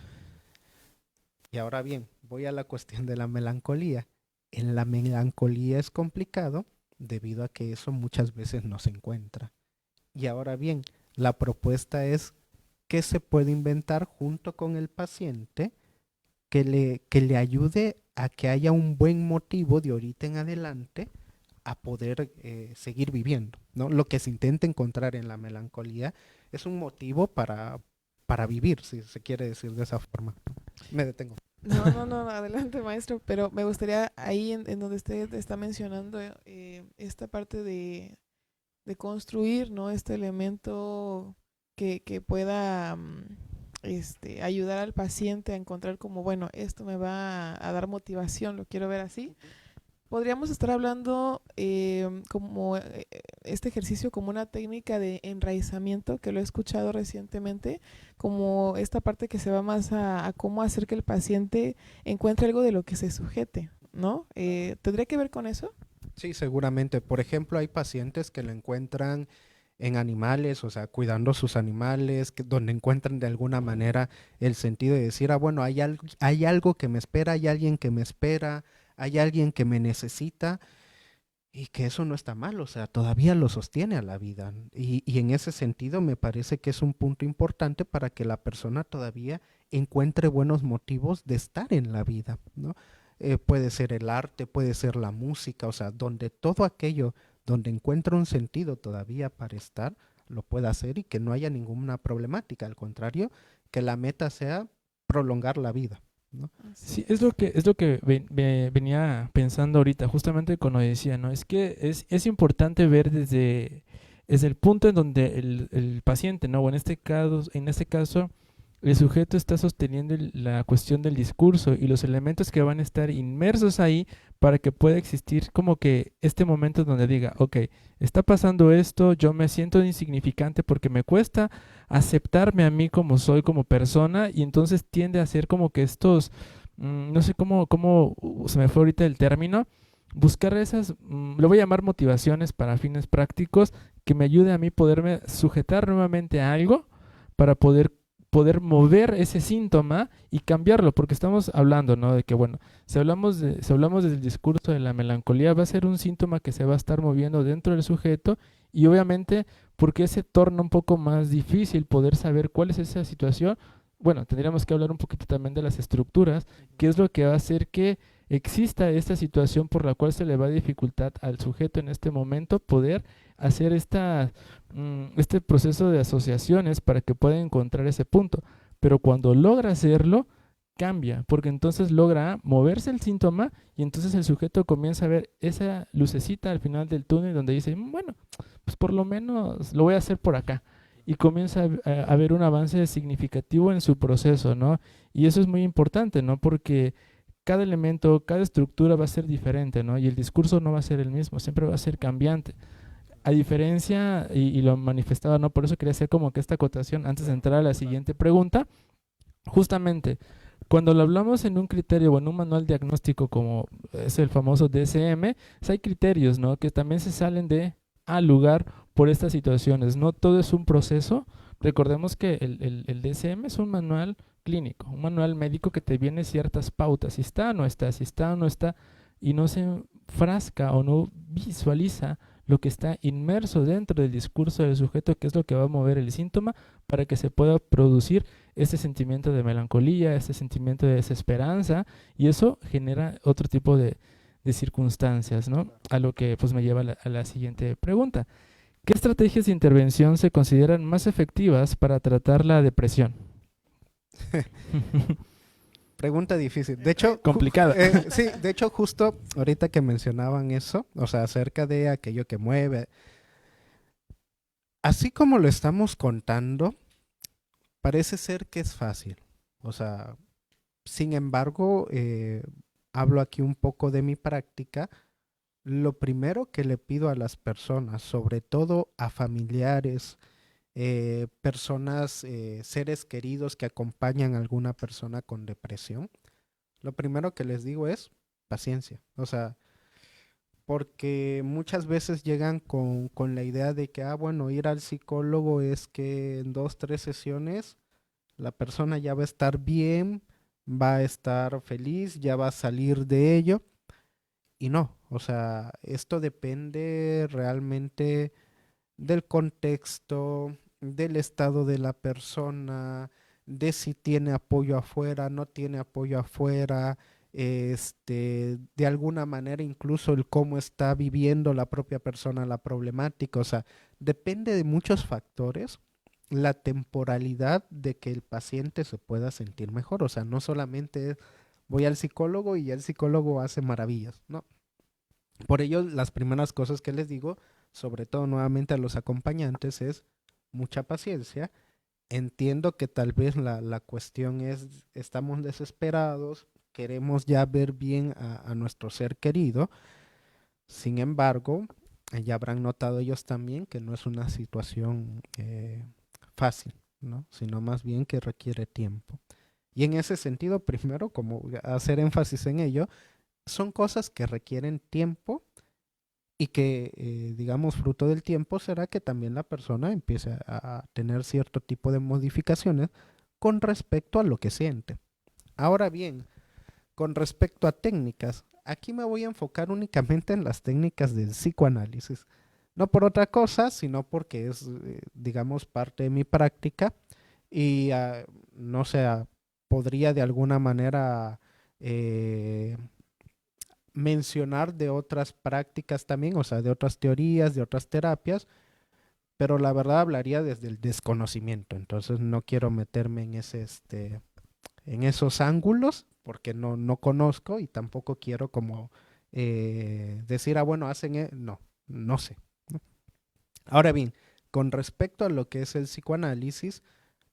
Y ahora bien, voy a la cuestión de la melancolía. En la melancolía es complicado debido a que eso muchas veces no se encuentra. Y ahora bien, la propuesta es que se puede inventar junto con el paciente que le ayude a que haya un buen motivo de ahorita en adelante a poder seguir viviendo, ¿no? Lo que se intenta encontrar en la melancolía es un motivo para vivir, si se quiere decir de esa forma. Me detengo. No, adelante maestro, pero me gustaría ahí en donde usted está mencionando esta parte de construir, ¿no? Este elemento que pueda ayudar al paciente a encontrar como, bueno, esto me va a dar motivación, lo quiero ver así. Podríamos estar hablando como este ejercicio como una técnica de enraizamiento, que lo he escuchado recientemente, como esta parte que se va más a cómo hacer que el paciente encuentre algo de lo que se sujete, ¿no? ¿Tendría que ver con eso? Sí, seguramente. Por ejemplo, hay pacientes que lo encuentran en animales, o sea, cuidando sus animales, donde encuentran de alguna manera el sentido de decir, bueno, hay algo que me espera, hay alguien que me espera, hay alguien que me necesita y que eso no está mal, o sea, todavía lo sostiene a la vida. Y en ese sentido me parece que es un punto importante para que la persona todavía encuentre buenos motivos de estar en la vida, ¿no? Puede ser el arte, puede ser la música, o sea, donde todo aquello, donde encuentra un sentido todavía para estar, lo pueda hacer y que no haya ninguna problemática, al contrario, que la meta sea prolongar la vida, ¿no? Sí, es lo que venía pensando ahorita, justamente cuando decía, ¿no? Es que es importante ver desde el punto en donde el paciente, ¿no? O en este caso, el sujeto está sosteniendo la cuestión del discurso y los elementos que van a estar inmersos ahí para que pueda existir como que este momento donde diga, ok, está pasando esto, yo me siento insignificante porque me cuesta aceptarme a mí como soy como persona y entonces tiende a ser como que estos, no sé cómo se me fue ahorita el término, buscar esas, lo voy a llamar motivaciones para fines prácticos que me ayude a mí poderme sujetar nuevamente a algo para poder mover ese síntoma y cambiarlo, porque estamos hablando, ¿no? De que, bueno, si hablamos del discurso de la melancolía, va a ser un síntoma que se va a estar moviendo dentro del sujeto y obviamente, porque se torna un poco más difícil poder saber cuál es esa situación, bueno, tendríamos que hablar un poquito también de las estructuras, qué es lo que va a hacer que exista esta situación por la cual se le va a dificultar al sujeto en este momento poder hacer este proceso de asociaciones para que pueda encontrar ese punto. Pero cuando logra hacerlo, cambia, porque entonces logra moverse el síntoma y entonces el sujeto comienza a ver esa lucecita al final del túnel donde dice, bueno, pues por lo menos lo voy a hacer por acá. Y comienza a ver un avance significativo en su proceso, ¿no? Y eso es muy importante, ¿no? Porque cada elemento, cada estructura va a ser diferente, ¿no? Y el discurso no va a ser el mismo, siempre va a ser cambiante. A diferencia, y lo manifestaba, ¿no? Por eso quería hacer como que esta acotación antes de entrar a la siguiente pregunta. Justamente, cuando lo hablamos en un criterio o en un manual diagnóstico como es el famoso DSM, pues hay criterios, ¿no? Que también se salen al lugar por estas situaciones. No todo es un proceso, Recordemos que el DSM es un manual clínico, un manual médico que te viene ciertas pautas, si está o no está, si está o no está, y no se enfrasca o no visualiza lo que está inmerso dentro del discurso del sujeto, que es lo que va a mover el síntoma para que se pueda producir ese sentimiento de melancolía, ese sentimiento de desesperanza, y eso genera otro tipo de circunstancias, ¿no? A lo que pues me lleva a la siguiente pregunta. ¿Qué estrategias de intervención se consideran más efectivas para tratar la depresión? Pregunta difícil. De hecho, Complicada. sí, de hecho, justo ahorita que mencionaban eso, o sea, acerca de aquello que mueve, así como lo estamos contando, parece ser que es fácil. O sea, sin embargo, hablo aquí un poco de mi práctica. Lo primero que le pido a las personas, sobre todo a familiares, personas, seres queridos que acompañan a alguna persona con depresión, lo primero que les digo es paciencia. O sea, porque muchas veces llegan con la idea de que, bueno, ir al psicólogo es que en 2, 3 sesiones la persona ya va a estar bien, va a estar feliz, ya va a salir de ello. Y no, o sea, esto depende realmente del contexto, del estado de la persona, de si tiene apoyo afuera, no tiene apoyo afuera, de alguna manera incluso el cómo está viviendo la propia persona la problemática, o sea, depende de muchos factores la temporalidad de que el paciente se pueda sentir mejor, o sea, no solamente es voy al psicólogo y ya el psicólogo hace maravillas, ¿no? Por ello, las primeras cosas que les digo, sobre todo nuevamente a los acompañantes, es mucha paciencia. Entiendo que tal vez la cuestión es, estamos desesperados, queremos ya ver bien a nuestro ser querido. Sin embargo, ya habrán notado ellos también que no es una situación fácil, ¿no? Sino más bien que requiere tiempo. Y en ese sentido, primero, como hacer énfasis en ello, son cosas que requieren tiempo y que, digamos, fruto del tiempo será que también la persona empiece a tener cierto tipo de modificaciones con respecto a lo que siente. Ahora bien, con respecto a técnicas, aquí me voy a enfocar únicamente en las técnicas del psicoanálisis. No por otra cosa, sino porque es, digamos, parte de mi práctica y, no sé, podría de alguna manera mencionar de otras prácticas también, o sea, de otras teorías, de otras terapias, pero la verdad hablaría desde el desconocimiento, entonces no quiero meterme en en esos ángulos, porque no conozco y tampoco quiero como decir, bueno, hacen, no, no sé. ¿No? Ahora bien, con respecto a lo que es el psicoanálisis,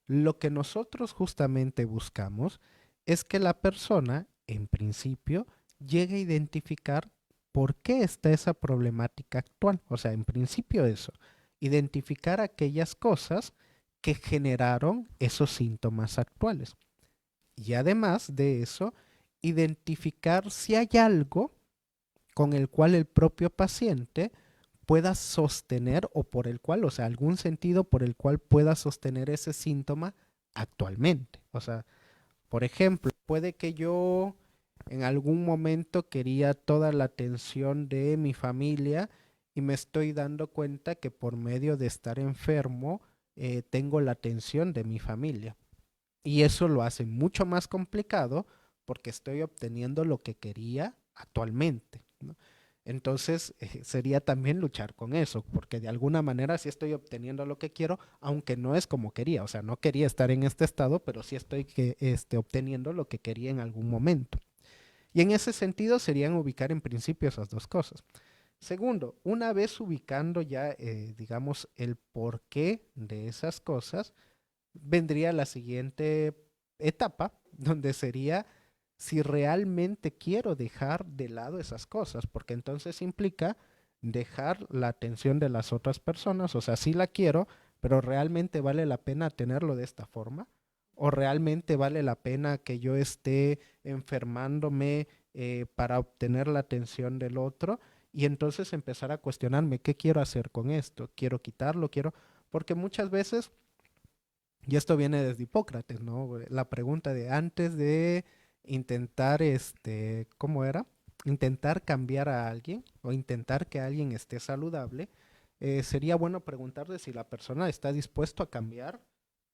lo que nosotros justamente buscamos es que la persona, en principio, llegue a identificar por qué está esa problemática actual. O sea, en principio eso, identificar aquellas cosas que generaron esos síntomas actuales. Y además de eso, identificar si hay algo con el cual el propio paciente pueda sostener o por el cual, o sea, algún sentido por el cual pueda sostener ese síntoma actualmente. O sea, por ejemplo, puede que yo en algún momento quería toda la atención de mi familia y me estoy dando cuenta que por medio de estar enfermo tengo la atención de mi familia. Y eso lo hace mucho más complicado porque estoy obteniendo lo que quería actualmente, ¿no? Entonces, sería también luchar con eso, porque de alguna manera sí estoy obteniendo lo que quiero, aunque no es como quería. O sea, no quería estar en este estado, pero sí estoy obteniendo lo que quería en algún momento. Y en ese sentido serían ubicar en principio esas dos cosas. Segundo, una vez ubicando ya, digamos, el porqué de esas cosas, vendría la siguiente etapa, donde sería si realmente quiero dejar de lado esas cosas, porque entonces implica dejar la atención de las otras personas, o sea, sí la quiero, pero realmente vale la pena tenerlo de esta forma, o realmente vale la pena que yo esté enfermándome para obtener la atención del otro, y entonces empezar a cuestionarme qué quiero hacer con esto, quiero quitarlo, quiero, porque muchas veces Y esto viene desde Hipócrates, ¿no? La pregunta de antes de intentar, ¿cómo era? Intentar cambiar a alguien o intentar que alguien esté saludable, sería bueno preguntarle si la persona está dispuesto a cambiar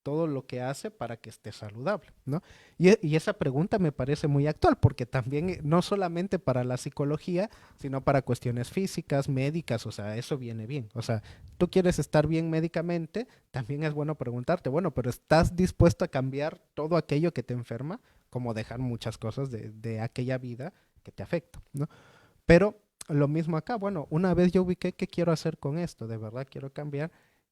todo lo que hace para que esté saludable, ¿no? Y esa pregunta me parece muy actual porque también no solamente para la psicología, sino para cuestiones físicas, médicas, o sea, eso viene bien. O sea, tú quieres estar bien médicamente, también es bueno preguntarte, bueno, pero ¿estás dispuesto a cambiar todo aquello que te enferma? Como dejar muchas cosas de aquella vida que te afecta, ¿no? Pero lo mismo acá, bueno, una vez yo ubiqué qué quiero hacer con esto, de verdad quiero cambiar,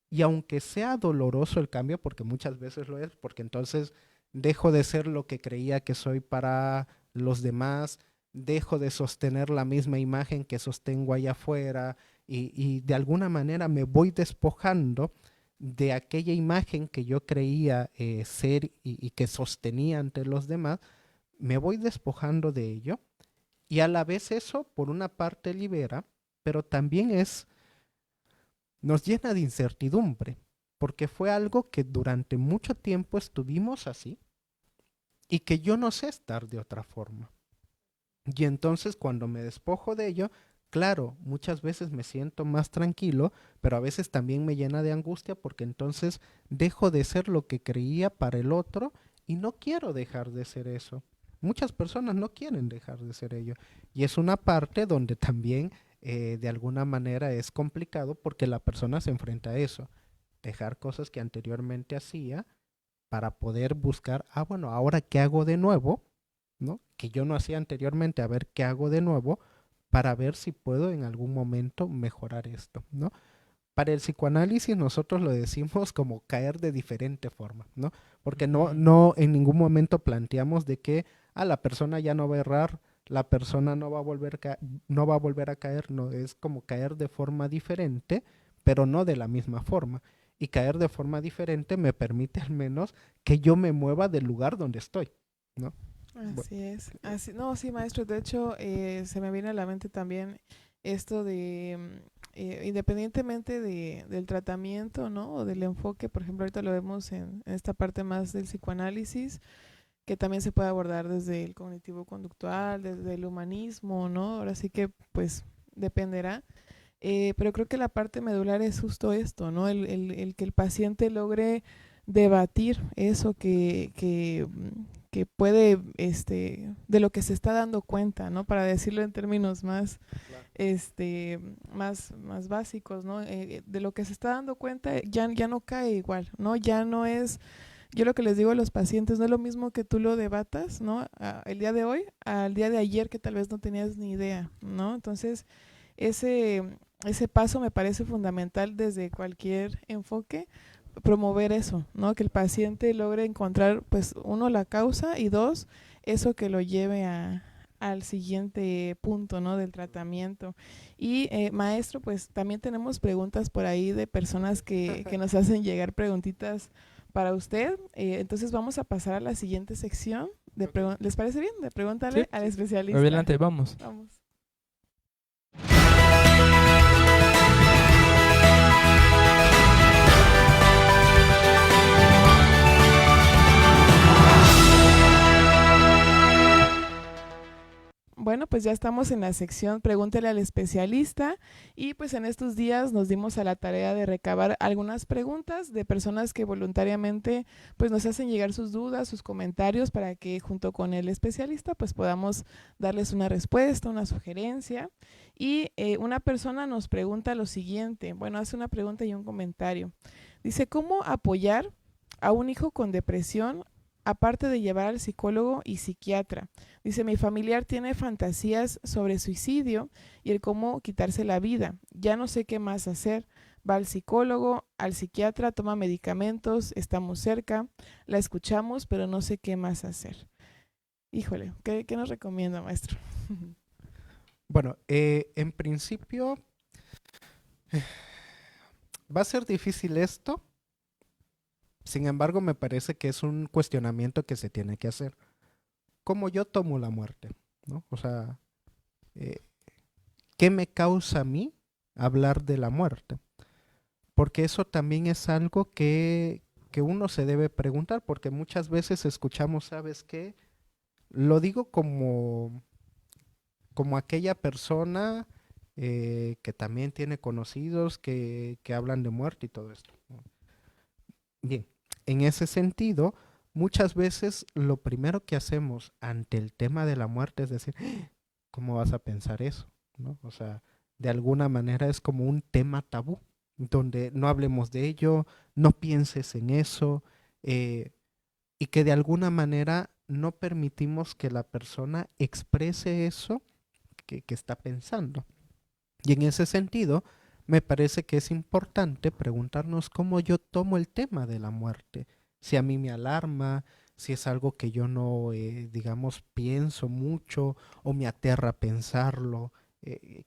y aunque sea doloroso el cambio, porque muchas veces lo es, porque entonces dejo de ser lo que creía que soy para los demás, dejo de sostener la misma imagen que sostengo allá afuera y de alguna manera me voy despojando de aquella imagen que yo creía ser y que sostenía ante los demás, me voy despojando de ello y a la vez eso por una parte libera, pero también nos llena de incertidumbre, porque fue algo que durante mucho tiempo estuvimos así y que yo no sé estar de otra forma. Y entonces cuando me despojo de ello, claro, muchas veces me siento más tranquilo, pero a veces también me llena de angustia porque entonces dejo de ser lo que creía para el otro y no quiero dejar de ser eso. Muchas personas no quieren dejar de ser ello. Y es una parte donde también de alguna manera es complicado porque la persona se enfrenta a eso. Dejar cosas que anteriormente hacía para poder buscar, bueno, ahora qué hago de nuevo, ¿no? Que yo no hacía anteriormente, a ver qué hago de nuevo para ver si puedo en algún momento mejorar esto, ¿no? Para el psicoanálisis nosotros lo decimos como caer de diferente forma, ¿no? Porque no en ningún momento planteamos de que la persona ya no va a errar, la persona no va a no va a volver a caer, no, es como caer de forma diferente, pero no de la misma forma. Y caer de forma diferente me permite al menos que yo me mueva del lugar donde estoy, ¿no? Así es. Así, no, sí, maestro. De hecho, se me viene a la mente también esto de, independientemente del tratamiento, ¿no? O del enfoque, por ejemplo, ahorita lo vemos en esta parte más del psicoanálisis, que también se puede abordar desde el cognitivo-conductual, desde el humanismo, ¿no? Ahora sí que, pues, dependerá. Pero creo que la parte medular es justo esto, ¿no? El que el paciente logre debatir eso que puede, de lo que se está dando cuenta, ¿no? Para decirlo en términos más, más básicos, ¿no? De lo que se está dando cuenta ya no cae igual, ¿no? Ya no es, yo lo que les digo a los pacientes, no es lo mismo que tú lo debatas, ¿no? El día de hoy al día de ayer que tal vez no tenías ni idea, ¿no? Entonces, ese paso me parece fundamental desde cualquier enfoque, promover eso, ¿no? Que el paciente logre encontrar, pues, uno, la causa y dos, eso que lo lleve al siguiente punto, ¿no? Del tratamiento. Y maestro, pues también tenemos preguntas por ahí de personas que nos hacen llegar preguntitas para usted. Entonces vamos a pasar a la siguiente sección. ¿Les parece bien? De preguntarle Sí, al sí. especialista. Adelante, vamos. Vamos. Bueno, pues ya estamos en la sección Pregúntele al especialista y pues en estos días nos dimos a la tarea de recabar algunas preguntas de personas que voluntariamente pues nos hacen llegar sus dudas, sus comentarios para que junto con el especialista pues podamos darles una respuesta, una sugerencia. Y una persona nos pregunta lo siguiente, bueno, hace una pregunta y un comentario. Dice, ¿cómo apoyar a un hijo con depresión aparte de llevar al psicólogo y psiquiatra? Dice, mi familiar tiene fantasías sobre suicidio y el cómo quitarse la vida. Ya no sé qué más hacer. Va al psicólogo, al psiquiatra, toma medicamentos, estamos cerca, la escuchamos, pero no sé qué más hacer. Híjole, ¿qué nos recomienda, maestro? Bueno, en principio va a ser difícil esto. Sin embargo, me parece que es un cuestionamiento que se tiene que hacer. ¿Cómo yo tomo la muerte? ¿No? O sea, eh, ¿qué me causa a mí hablar de la muerte? Porque eso también es algo que que uno se debe preguntar, porque muchas veces escuchamos, ¿sabes qué? Lo digo como aquella persona que también tiene conocidos que hablan de muerte y todo esto, ¿no? Bien, en ese sentido, muchas veces lo primero que hacemos ante el tema de la muerte es decir, ¿cómo vas a pensar eso? ¿No? O sea, de alguna manera es como un tema tabú, donde no hablemos de ello, no pienses en eso, eh, y que de alguna manera no permitimos que la persona exprese eso que está pensando. Y en ese sentido, me parece que es importante preguntarnos cómo yo tomo el tema de la muerte. Si a mí me alarma, si es algo que yo no, digamos, pienso mucho o me aterra pensarlo,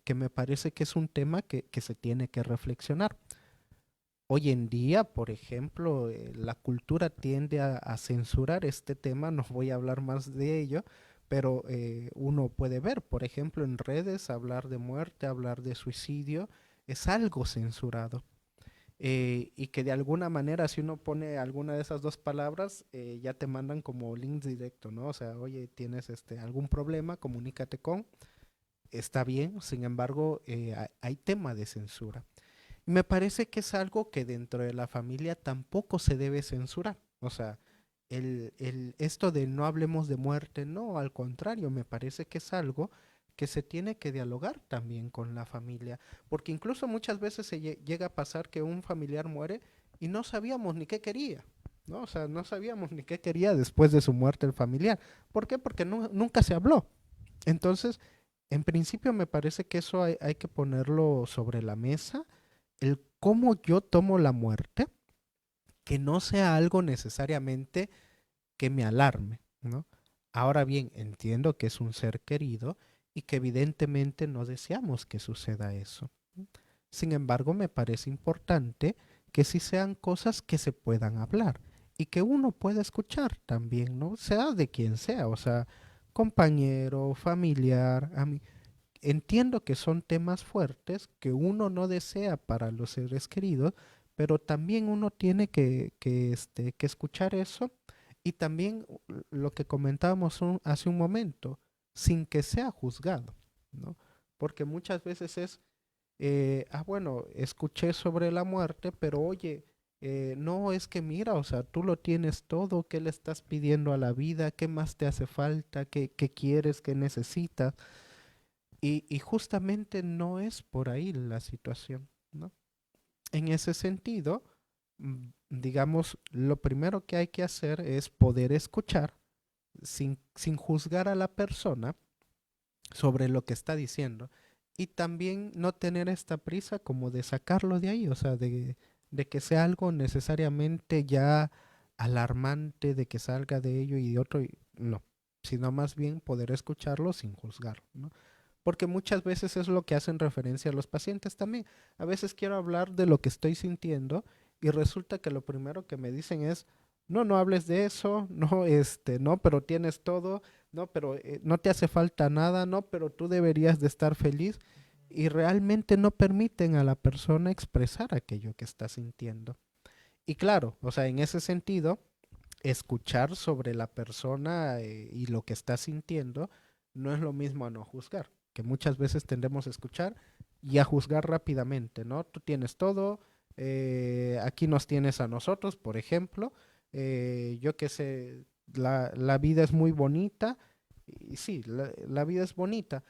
que me parece que es un tema que se tiene que reflexionar. Hoy en día, por ejemplo, la cultura tiende a censurar este tema, no voy a hablar más de ello, pero uno puede ver, por ejemplo, en redes, hablar de muerte, hablar de suicidio, es algo censurado. Y que de alguna manera, si uno pone alguna de esas dos palabras, ya te mandan como links directo, ¿no? O sea, oye, tienes algún problema, comunícate con, está bien, sin embargo, hay tema de censura. Me parece que es algo que dentro de la familia tampoco se debe censurar. O sea, esto de no hablemos de muerte, no, al contrario, me parece que es algo que se tiene que dialogar también con la familia, porque incluso muchas veces llega a pasar que un familiar muere y no sabíamos ni qué quería, ¿no? O sea, no sabíamos ni qué quería después de su muerte el familiar. ¿Por qué? Porque nunca se habló. Entonces, en principio me parece que eso hay que ponerlo sobre la mesa, el cómo yo tomo la muerte, que no sea algo necesariamente que me alarme, ¿no? Ahora bien, entiendo que es un ser querido y que evidentemente no deseamos que suceda eso. Sin embargo, me parece importante que sí sean cosas que se puedan hablar y que uno pueda escuchar también, ¿no? Sea de quien sea, o sea, compañero, familiar, entiendo que son temas fuertes que uno no desea para los seres queridos, pero también uno tiene que escuchar eso y también lo que comentábamos hace un momento, sin que sea juzgado, ¿no? Porque muchas veces es, bueno, escuché sobre la muerte, pero oye, no es que mira, o sea, tú lo tienes todo, ¿qué le estás pidiendo a la vida? ¿Qué más te hace falta? ¿Qué quieres? ¿Qué necesitas? Y justamente no es por ahí la situación, ¿no? En ese sentido, digamos, lo primero que hay que hacer es poder escuchar sin juzgar a la persona sobre lo que está diciendo y también no tener esta prisa como de sacarlo de ahí, o sea, de que sea algo necesariamente ya alarmante, de que salga de ello y de otro, no, sino más bien poder escucharlo sin juzgarlo, ¿no? Porque muchas veces es lo que hacen referencia a los pacientes también. A veces quiero hablar de lo que estoy sintiendo y resulta que lo primero que me dicen es, no, no hables de eso, no, no, pero tienes todo, no, pero no te hace falta nada, no, pero tú deberías de estar feliz y realmente no permiten a la persona expresar aquello que está sintiendo. Y claro, o sea, en ese sentido, escuchar sobre la persona y lo que está sintiendo no es lo mismo a no juzgar, que muchas veces tendemos a escuchar y a juzgar rápidamente, ¿no? Tú tienes todo, aquí nos tienes a nosotros, por ejemplo, yo qué sé, la vida es muy bonita, y sí, la vida es bonita,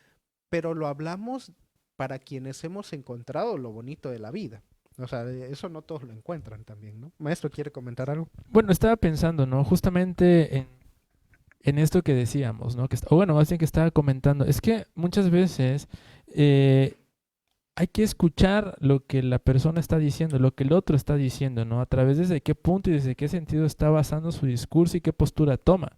pero lo hablamos para quienes hemos encontrado lo bonito de la vida. O sea, eso no todos lo encuentran también, ¿no? Maestro, ¿quiere comentar algo? Bueno, estaba pensando, ¿no? Justamente en esto que decíamos, ¿no? O bueno, más bien que estaba comentando, es que muchas veces hay que escuchar lo que la persona está diciendo, lo que el otro está diciendo, ¿no? A través desde qué punto y desde qué sentido está basando su discurso y qué postura toma.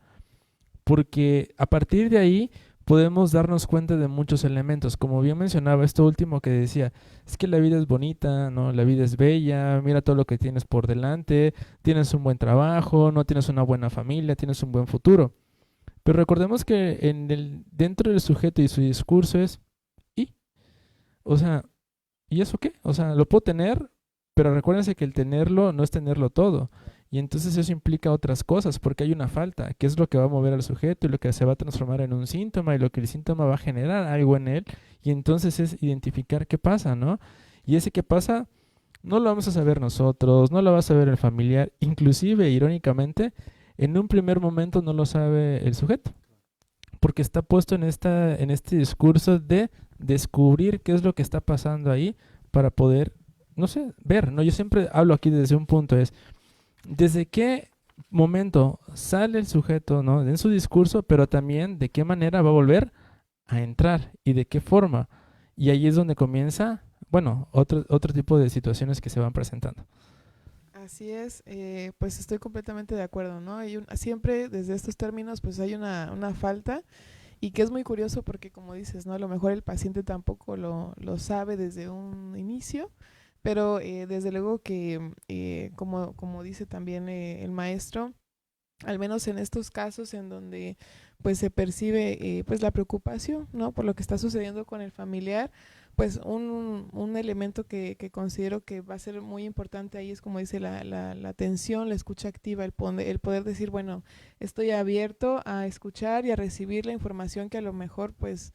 Porque a partir de ahí podemos darnos cuenta de muchos elementos. Como bien mencionaba, esto último que decía, es que la vida es bonita, ¿no? La vida es bella, mira todo lo que tienes por delante, tienes un buen trabajo, no tienes una buena familia, tienes un buen futuro. Pero recordemos que dentro del sujeto y su discurso es, ¿y? O sea, ¿y eso qué? O sea, lo puedo tener, pero recuérdense que el tenerlo no es tenerlo todo. Y entonces eso implica otras cosas, porque hay una falta, que es lo que va a mover al sujeto y lo que se va a transformar en un síntoma y lo que el síntoma va a generar algo en él. Y entonces es identificar qué pasa, ¿no? Y ese qué pasa no lo vamos a saber nosotros, no lo va a saber el familiar, inclusive, irónicamente, en un primer momento no lo sabe el sujeto, porque está puesto en este discurso de descubrir qué es lo que está pasando ahí para poder, no sé, ver, ¿no? Yo siempre hablo aquí desde un punto, es desde qué momento sale el sujeto, ¿no? En su discurso, pero también de qué manera va a volver a entrar y de qué forma. Y ahí es donde comienza, bueno, otro tipo de situaciones que se van presentando. Así es, pues estoy completamente de acuerdo, ¿no? Siempre desde estos términos pues hay una falta y que es muy curioso porque como dices, ¿no? A lo mejor el paciente tampoco lo sabe desde un inicio, pero desde luego que como dice también el maestro, al menos en estos casos en donde pues se percibe pues la preocupación, ¿no? Por lo que está sucediendo con el familiar, pues un elemento que considero que va a ser muy importante ahí es como dice la atención, la escucha activa, el poder decir, bueno, estoy abierto a escuchar y a recibir la información que a lo mejor pues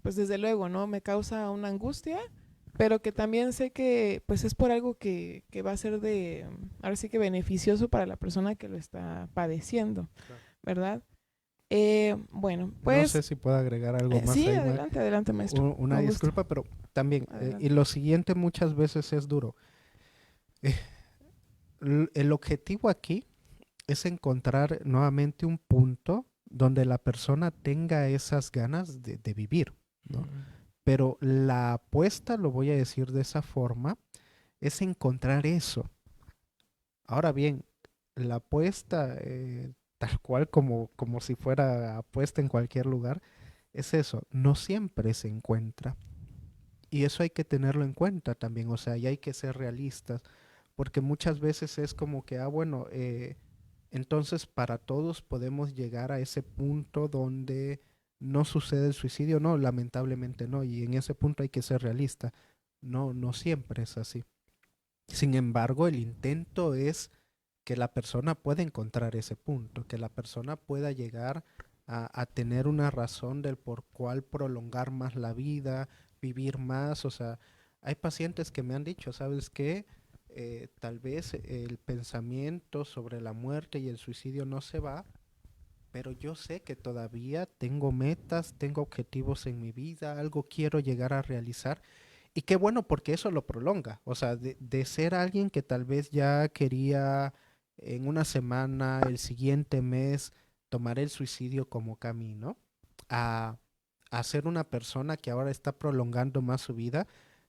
desde luego, ¿no? Me causa una angustia, pero que también sé que pues es por algo que va a ser ahora sí que beneficioso para la persona que lo está padeciendo, Claro. ¿verdad? Bueno, No pues sé si puedo agregar algo más sí, ahí, adelante, maestro. una Con gusto. disculpa, pero también, y Adelante. lo siguiente muchas veces es duro. Eh, el objetivo aquí es encontrar nuevamente un punto donde la persona tenga esas ganas de vivir, ¿no? Pero la apuesta, lo voy a decir de esa forma, es encontrar eso. Ahora bien, la apuesta, tal cual como si fuera apuesta en cualquier lugar, es eso, no siempre se encuentra. Y eso hay que tenerlo en cuenta también, o sea, y hay que ser realistas, porque muchas veces es como que, bueno, entonces para todos podemos llegar a ese punto donde no sucede el suicidio. No, lamentablemente no, y en ese punto hay que ser realista. No, no siempre es así. Sin embargo, el intento es que la persona pueda encontrar ese punto, que la persona pueda llegar a tener una razón del por cual prolongar más la vida, vivir más. O sea, hay pacientes que me han dicho, ¿sabes qué? Tal vez el pensamiento sobre la muerte y el suicidio no se va, pero yo sé que todavía tengo metas, tengo objetivos en mi vida, algo quiero llegar a realizar. Y qué bueno porque eso lo prolonga. O sea, de ser alguien que tal vez ya quería en una semana, el siguiente mes, tomar el suicidio como camino, a, a ser una persona que ahora está prolongando más su vida,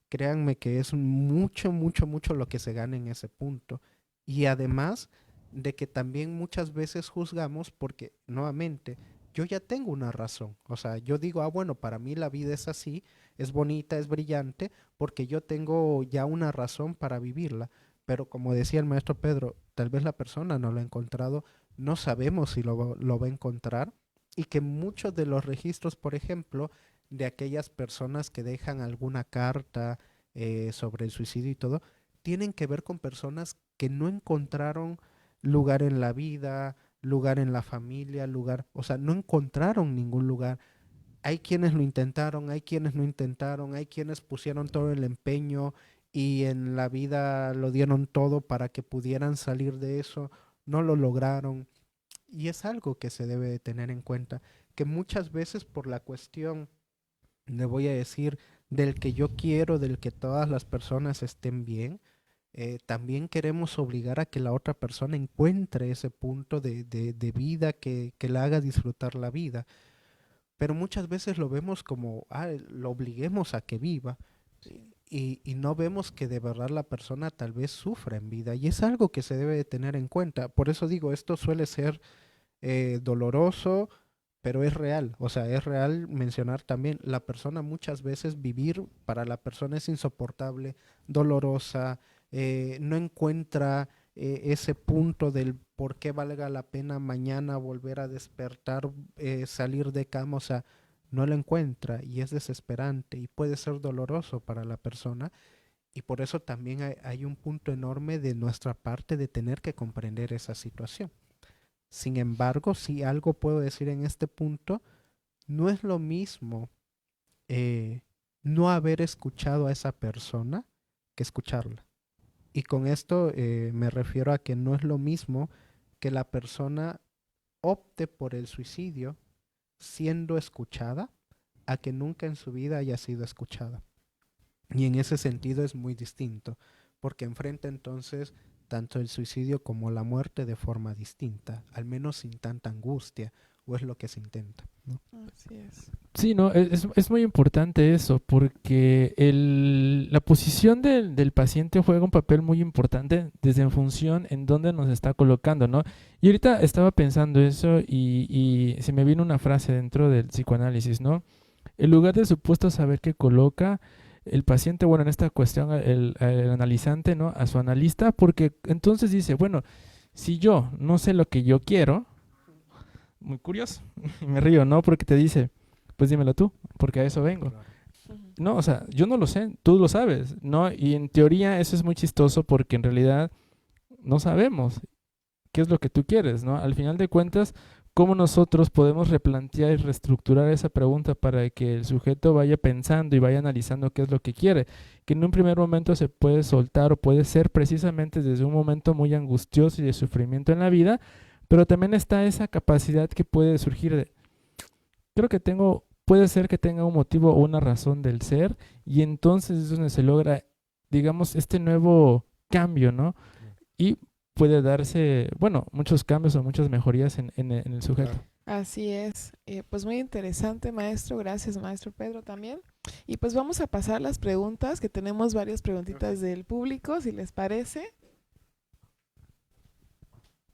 créanme que es mucho, mucho, mucho lo que se gana en ese punto. Y además de que también muchas veces juzgamos porque, nuevamente, yo ya tengo una razón. O sea, yo digo, bueno, para mí la vida es así, es bonita, es brillante, porque yo tengo ya una razón para vivirla. Pero como decía el maestro Pedro, tal vez la persona no lo ha encontrado, no sabemos si lo va a encontrar, y que muchos de los registros, por ejemplo, de aquellas personas que dejan alguna carta sobre el suicidio y todo, tienen que ver con personas que no encontraron lugar en la vida, lugar en la familia, lugar, o sea, no encontraron ningún lugar. Hay quienes lo intentaron, hay quienes no intentaron, hay quienes pusieron todo el empeño y en la vida lo dieron todo para que pudieran salir de eso, no lo lograron. Y es algo que se debe de tener en cuenta, que muchas veces por la cuestión, le voy a decir, del que yo quiero, del que todas las personas estén bien, también queremos obligar a que la otra persona encuentre ese punto de vida que la haga disfrutar la vida. Pero muchas veces lo vemos como, lo obliguemos a que viva. Y no vemos que de verdad la persona tal vez sufra en vida. Y es algo que se debe de tener en cuenta. Por eso digo, esto suele ser doloroso, pero es real. O sea, es real mencionar también, la persona muchas veces vivir para la persona es insoportable, dolorosa, no encuentra ese punto del por qué valga la pena mañana volver a despertar, salir de cama. O sea, no lo encuentra y es desesperante y puede ser doloroso para la persona. Y por eso también hay un punto enorme de nuestra parte de tener que comprender esa situación. Sin embargo, si algo puedo decir en este punto, no es lo mismo no haber escuchado a esa persona que escucharla. Y con esto me refiero a que no es lo mismo que la persona opte por el suicidio siendo escuchada a que nunca en su vida haya sido escuchada. Y en ese sentido es muy distinto, porque enfrenta entonces tanto el suicidio como la muerte de forma distinta, al menos sin tanta angustia, o es lo que se intenta, ¿no? Así es. Sí, no, es muy importante eso, porque la posición del paciente juega un papel muy importante desde en función en dónde nos está colocando, ¿no? Y ahorita estaba pensando eso y se me vino una frase dentro del psicoanálisis, ¿no? El lugar del supuesto saber que coloca el paciente, bueno, en esta cuestión, el analizante, ¿no? A su analista, porque entonces dice, bueno, si yo no sé lo que yo quiero, muy curioso, y me río, ¿no? Porque te dice, pues dímelo tú, porque a eso vengo. Claro. Ujú. No, o sea, yo no lo sé, tú lo sabes, ¿no? Y en teoría eso es muy chistoso porque en realidad no sabemos qué es lo que tú quieres, ¿no? Al final de cuentas, ¿cómo nosotros podemos replantear y reestructurar esa pregunta para que el sujeto vaya pensando y vaya analizando qué es lo que quiere? Que en un primer momento se puede soltar o puede ser precisamente desde un momento muy angustioso y de sufrimiento en la vida, pero también está esa capacidad que puede surgir de, creo que puede ser que tenga un motivo o una razón del ser, y entonces es donde se logra, digamos, este nuevo cambio, ¿no? Y puede darse, bueno, muchos cambios o muchas mejorías en el sujeto. Claro. Así es. Pues muy interesante, maestro. Gracias, maestro Pedro, también. Y pues vamos a pasar las preguntas, que tenemos varias preguntitas del público, si les parece.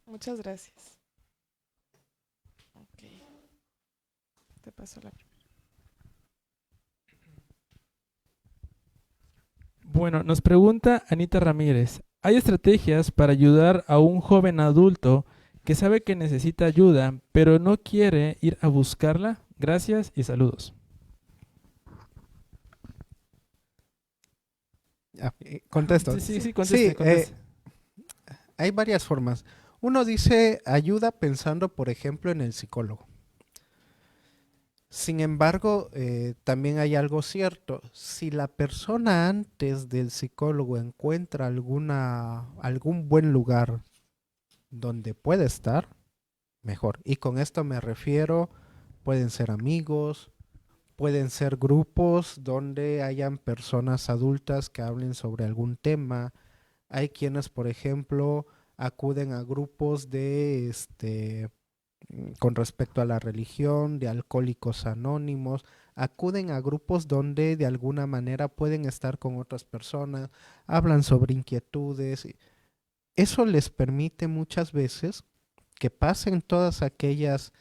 Muchas gracias. Ok. Te paso la primera. Bueno, nos pregunta Anita Ramírez, ¿hay estrategias para ayudar a un joven adulto que sabe que necesita ayuda, pero no quiere ir a buscarla? Gracias y saludos. Contesto. Sí, conteste, Sí, conteste. hay varias formas. Uno dice ayuda pensando, por ejemplo, en el psicólogo. Sin embargo, también hay algo cierto. Si la persona antes del psicólogo encuentra algún buen lugar donde puede estar, mejor. Y con esto me refiero, pueden ser amigos, pueden ser grupos donde hayan personas adultas que hablen sobre algún tema. Hay quienes, por ejemplo, acuden a grupos con respecto a la religión, de alcohólicos anónimos, acuden a grupos donde de alguna manera pueden estar con otras personas, hablan sobre inquietudes. Eso les permite muchas veces que pasen todas aquellas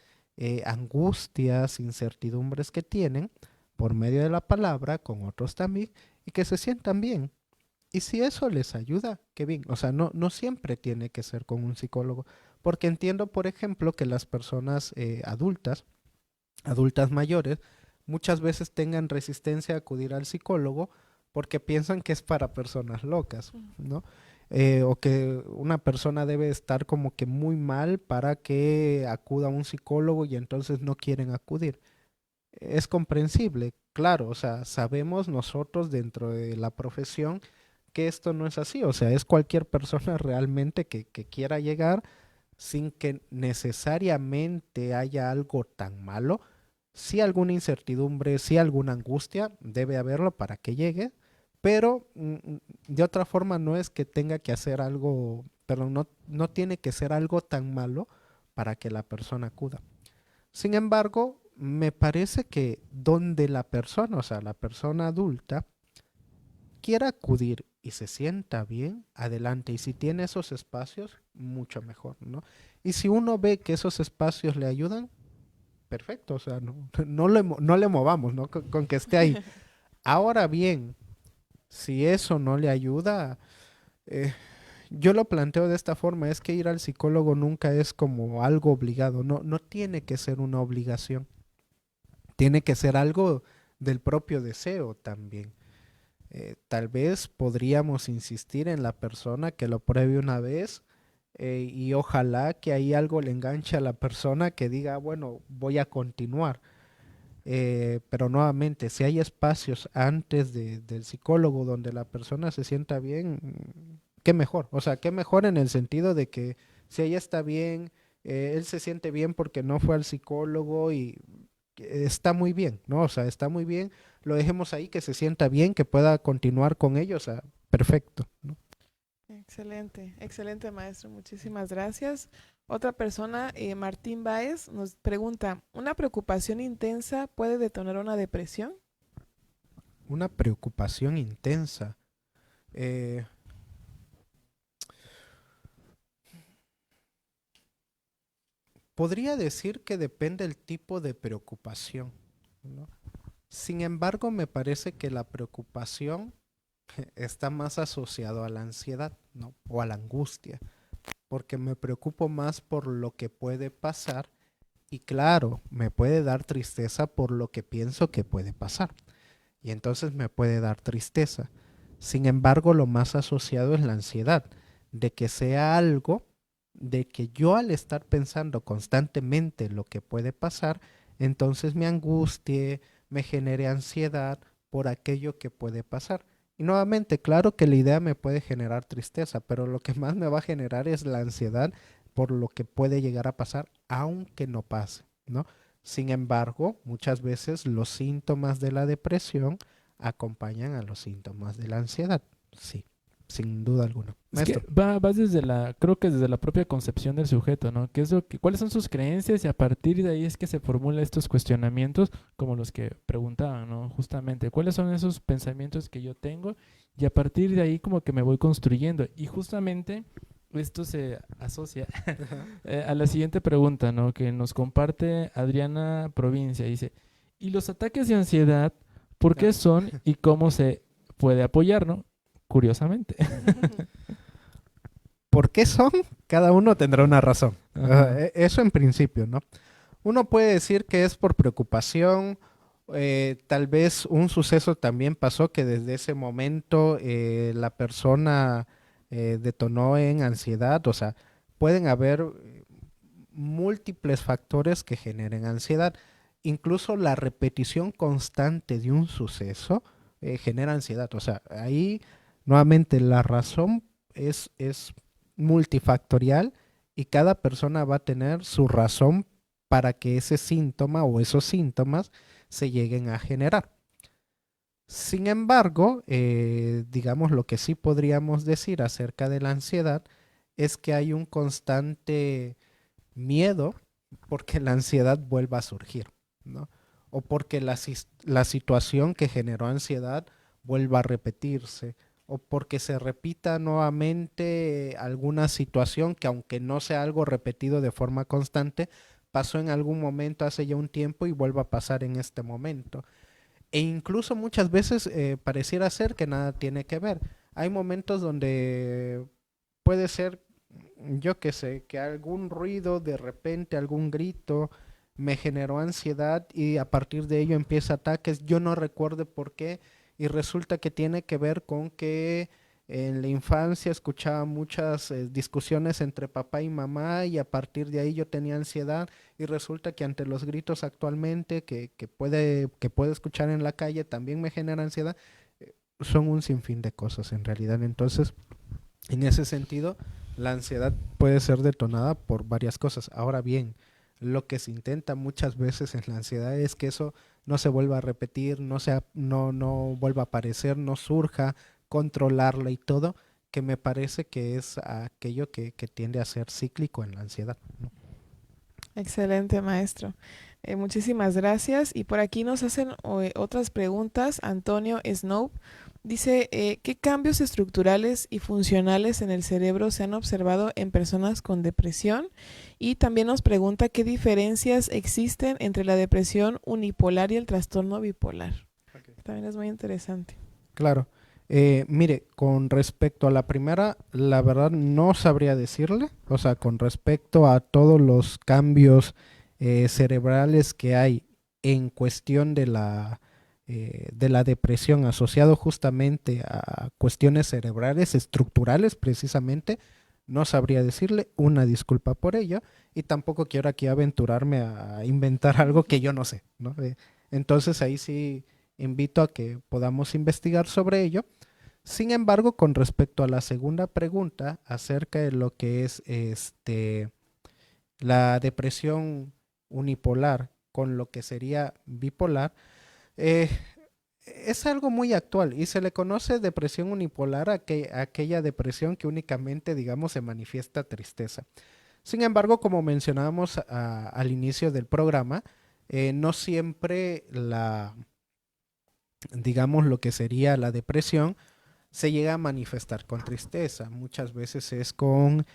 angustias, incertidumbres que tienen por medio de la palabra con otros también y que se sientan bien. Y si eso les ayuda, qué bien. O sea, no siempre tiene que ser con un psicólogo, porque entiendo, por ejemplo, que las personas adultas mayores, muchas veces tengan resistencia a acudir al psicólogo porque piensan que es para personas locas, ¿no? O que una persona debe estar como que muy mal para que acuda a un psicólogo y entonces no quieren acudir. Es comprensible, claro, o sea, sabemos nosotros dentro de la profesión que esto no es así, o sea, es cualquier persona realmente que quiera llegar sin que necesariamente haya algo tan malo. Sí alguna incertidumbre, sí alguna angustia, debe haberlo para que llegue, pero de otra forma no es que tenga que hacer algo, perdón, no tiene que ser algo tan malo para que la persona acuda. Sin embargo, me parece que donde la persona, o sea, la persona adulta, quiera acudir y se sienta bien, adelante. Y si tiene esos espacios, mucho mejor, ¿no? Y si uno ve que esos espacios le ayudan, perfecto, o sea, no le movamos, ¿no? Con que esté ahí. Ahora bien, si eso no le ayuda, yo lo planteo de esta forma, es que ir al psicólogo nunca es como algo obligado, no tiene que ser una obligación, tiene que ser algo del propio deseo también. Tal vez podríamos insistir en la persona que lo pruebe una vez y ojalá que ahí algo le enganche a la persona que diga, bueno, voy a continuar. Pero nuevamente, si hay espacios antes del psicólogo donde la persona se sienta bien, qué mejor. O sea, qué mejor en el sentido de que si ella está bien, él se siente bien porque no fue al psicólogo y está muy bien, ¿no? O sea, está muy bien. Lo dejemos ahí, que se sienta bien, que pueda continuar con ellos. O sea, perfecto, ¿no? Excelente, excelente maestro, muchísimas gracias. Otra persona, Martín Báez, nos pregunta, ¿una preocupación intensa puede detonar una depresión? Una preocupación intensa. Eh, Podría decir que depende el tipo de preocupación, ¿no? Sin embargo, me parece que la preocupación está más asociado a la ansiedad, ¿no? O a la angustia, porque me preocupo más por lo que puede pasar y claro, me puede dar tristeza por lo que pienso que puede pasar y entonces me puede dar tristeza. Sin embargo, lo más asociado es la ansiedad, de que sea algo, de que yo al estar pensando constantemente lo que puede pasar, entonces me angustie, me genere ansiedad por aquello que puede pasar. Y nuevamente, claro que la idea me puede generar tristeza, pero lo que más me va a generar es la ansiedad por lo que puede llegar a pasar, aunque no pase, ¿no? Sin embargo, muchas veces los síntomas de la depresión acompañan a los síntomas de la ansiedad. Sí, sin duda alguna. Es que Maestro. va desde creo que desde la propia concepción del sujeto, ¿no? ¿Qué es cuáles son sus creencias? Y a partir de ahí es que se formulan estos cuestionamientos como los que preguntaban, ¿no? Justamente, ¿cuáles son esos pensamientos que yo tengo? Y a partir de ahí como que me voy construyendo. Y justamente esto se asocia a la siguiente pregunta, ¿no? Que nos comparte Adriana Provincia. Dice, ¿y los ataques de ansiedad, por qué son y cómo se puede apoyar, ¿no? Curiosamente. ¿Por qué son? Cada uno tendrá una razón. Ajá. Eso en principio, ¿no? Uno puede decir que es por preocupación, tal vez un suceso también pasó que desde ese momento la persona detonó en ansiedad, o sea, pueden haber múltiples factores que generen ansiedad. Incluso la repetición constante de un suceso genera ansiedad. O sea, ahí nuevamente la razón es multifactorial y cada persona va a tener su razón para que ese síntoma o esos síntomas se lleguen a generar. Sin embargo, digamos lo que sí podríamos decir acerca de la ansiedad es que hay un constante miedo porque la ansiedad vuelva a surgir, ¿no? O porque la situación que generó ansiedad vuelva a repetirse, o porque se repita nuevamente alguna situación que aunque no sea algo repetido de forma constante, pasó en algún momento hace ya un tiempo y vuelva a pasar en este momento. E incluso muchas veces pareciera ser que nada tiene que ver. Hay momentos donde puede ser, yo qué sé, que algún ruido de repente, algún grito me generó ansiedad y a partir de ello empieza ataques. Yo no recuerdo por qué y resulta que tiene que ver con que en la infancia escuchaba muchas discusiones entre papá y mamá y a partir de ahí yo tenía ansiedad y resulta que ante los gritos actualmente que puede escuchar en la calle también me genera ansiedad. Son un sinfín de cosas en realidad. Entonces, en ese sentido, la ansiedad puede ser detonada por varias cosas. Ahora bien, lo que se intenta muchas veces en la ansiedad es que eso no se vuelva a repetir, no vuelva a aparecer, no surja, controlarla y todo, que me parece que es aquello que tiende a ser cíclico en la ansiedad, ¿no? Excelente, maestro. Muchísimas gracias. Y por aquí nos hacen otras preguntas. Antonio Snow dice, ¿qué cambios estructurales y funcionales en el cerebro se han observado en personas con depresión? Y también nos pregunta qué diferencias existen entre la depresión unipolar y el trastorno bipolar. Okay. También es muy interesante. Claro. Mire, con respecto a la primera, la verdad no sabría decirle, o sea, con respecto a todos los cambios cerebrales que hay en cuestión de la de la depresión asociado justamente a cuestiones cerebrales, estructurales precisamente, no sabría decirle, una disculpa por ello, y tampoco quiero aquí aventurarme a inventar algo que yo no sé, ¿no? Entonces ahí sí invito a que podamos investigar sobre ello. Sin embargo, con respecto a la segunda pregunta acerca de lo que es la depresión unipolar con lo que sería bipolar, eh, es algo muy actual y se le conoce depresión unipolar a aquella depresión que únicamente, digamos, se manifiesta tristeza. Sin embargo, como mencionábamos al inicio del programa, no siempre digamos, lo que sería la depresión se llega a manifestar con tristeza. Muchas veces es con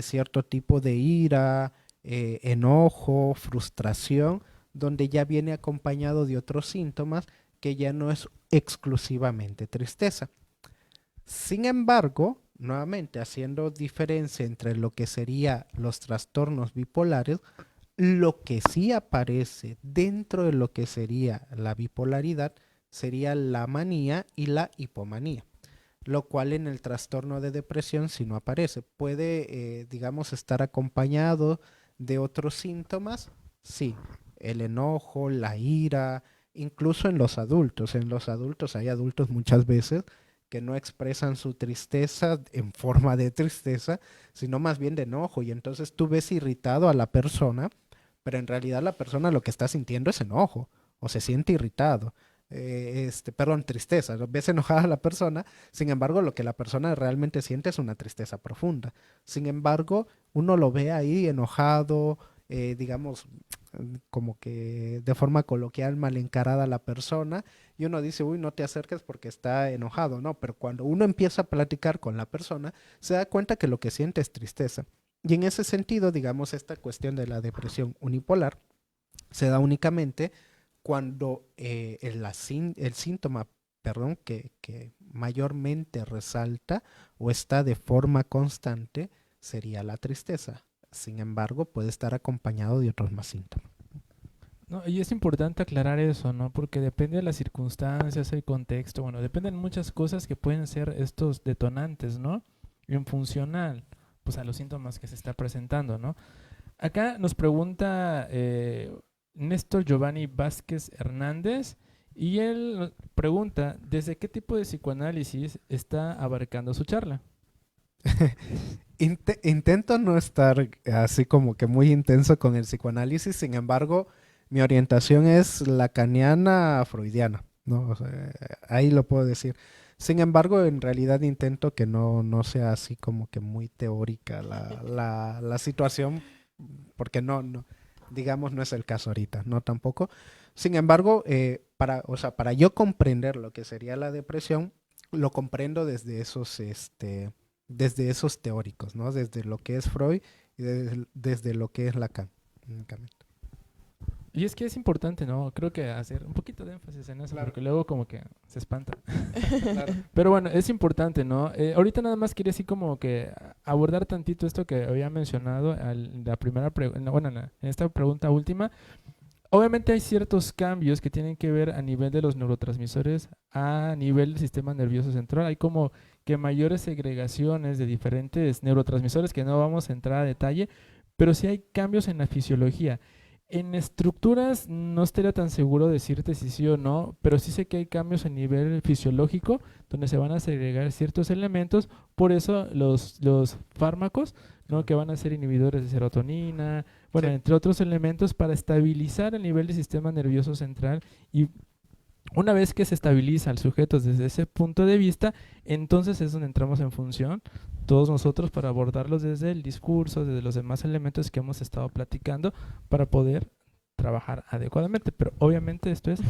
cierto tipo de ira, enojo, frustración, donde ya viene acompañado de otros síntomas que ya no es exclusivamente tristeza. Sin embargo, nuevamente haciendo diferencia entre lo que serían los trastornos bipolares, lo que sí aparece dentro de lo que sería la bipolaridad sería la manía y la hipomanía, lo cual en el trastorno de depresión sí no aparece. Puede, digamos, estar acompañado de otros síntomas, sí, el enojo, la ira, incluso en los adultos. En los adultos hay adultos muchas veces que no expresan su tristeza en forma de tristeza, sino más bien de enojo. Y entonces tú ves irritado a la persona, pero en realidad la persona lo que está sintiendo es enojo o se siente irritado. Perdón, tristeza. Ves enojada a la persona, sin embargo, lo que la persona realmente siente es una tristeza profunda. Sin embargo, uno lo ve ahí enojado, digamos, como que de forma coloquial mal encarada a la persona, y uno dice, uy, no te acerques porque está enojado, ¿no? Pero cuando uno empieza a platicar con la persona, se da cuenta que lo que siente es tristeza. Y en ese sentido, digamos, esta cuestión de la depresión unipolar se da únicamente cuando el síntoma, perdón, que mayormente resalta o está de forma constante sería la tristeza. Sin embargo, puede estar acompañado de otros más síntomas. No, y es importante aclarar eso, ¿no? Porque depende de las circunstancias, el contexto, bueno, dependen muchas cosas que pueden ser estos detonantes, ¿no? En funcional, pues a los síntomas que se está presentando, ¿no? Acá nos pregunta Néstor Giovanni Vázquez Hernández y él pregunta, ¿desde qué tipo de psicoanálisis está abarcando su charla? Intento no estar así como que muy intenso con el psicoanálisis, sin embargo, mi orientación es lacaniana freudiana, ¿no? O sea, ahí lo puedo decir. Sin embargo, en realidad intento que no sea así como que muy teórica la situación, porque digamos, no es el caso ahorita, no tampoco. Sin embargo, para yo comprender lo que sería la depresión, lo comprendo desde esos teóricos, ¿no? Desde lo que es Freud y desde lo que es Lacan, únicamente. Y es que es importante, ¿no? Creo que hacer un poquito de énfasis en eso, Claro. porque luego como que se espanta. Claro. Pero bueno, es importante, ¿no? Ahorita nada más quería así como que abordar tantito esto que había mencionado en la primera en esta pregunta última. Obviamente hay ciertos cambios que tienen que ver a nivel de los neurotransmisores, a nivel del sistema nervioso central. Hay como que mayores segregaciones de diferentes neurotransmisores que no vamos a entrar a detalle, pero sí hay cambios en la fisiología. En estructuras no estaría tan seguro decirte si sí o no, pero sí sé que hay cambios a nivel fisiológico donde se van a segregar ciertos elementos, por eso los fármacos, ¿no? Que van a ser inhibidores de serotonina, bueno, Sí. entre otros elementos para estabilizar el nivel del sistema nervioso central y una vez que se estabiliza al sujeto desde ese punto de vista, entonces es donde entramos en función todos nosotros para abordarlos desde el discurso, desde los demás elementos que hemos estado platicando para poder trabajar adecuadamente, pero obviamente esto es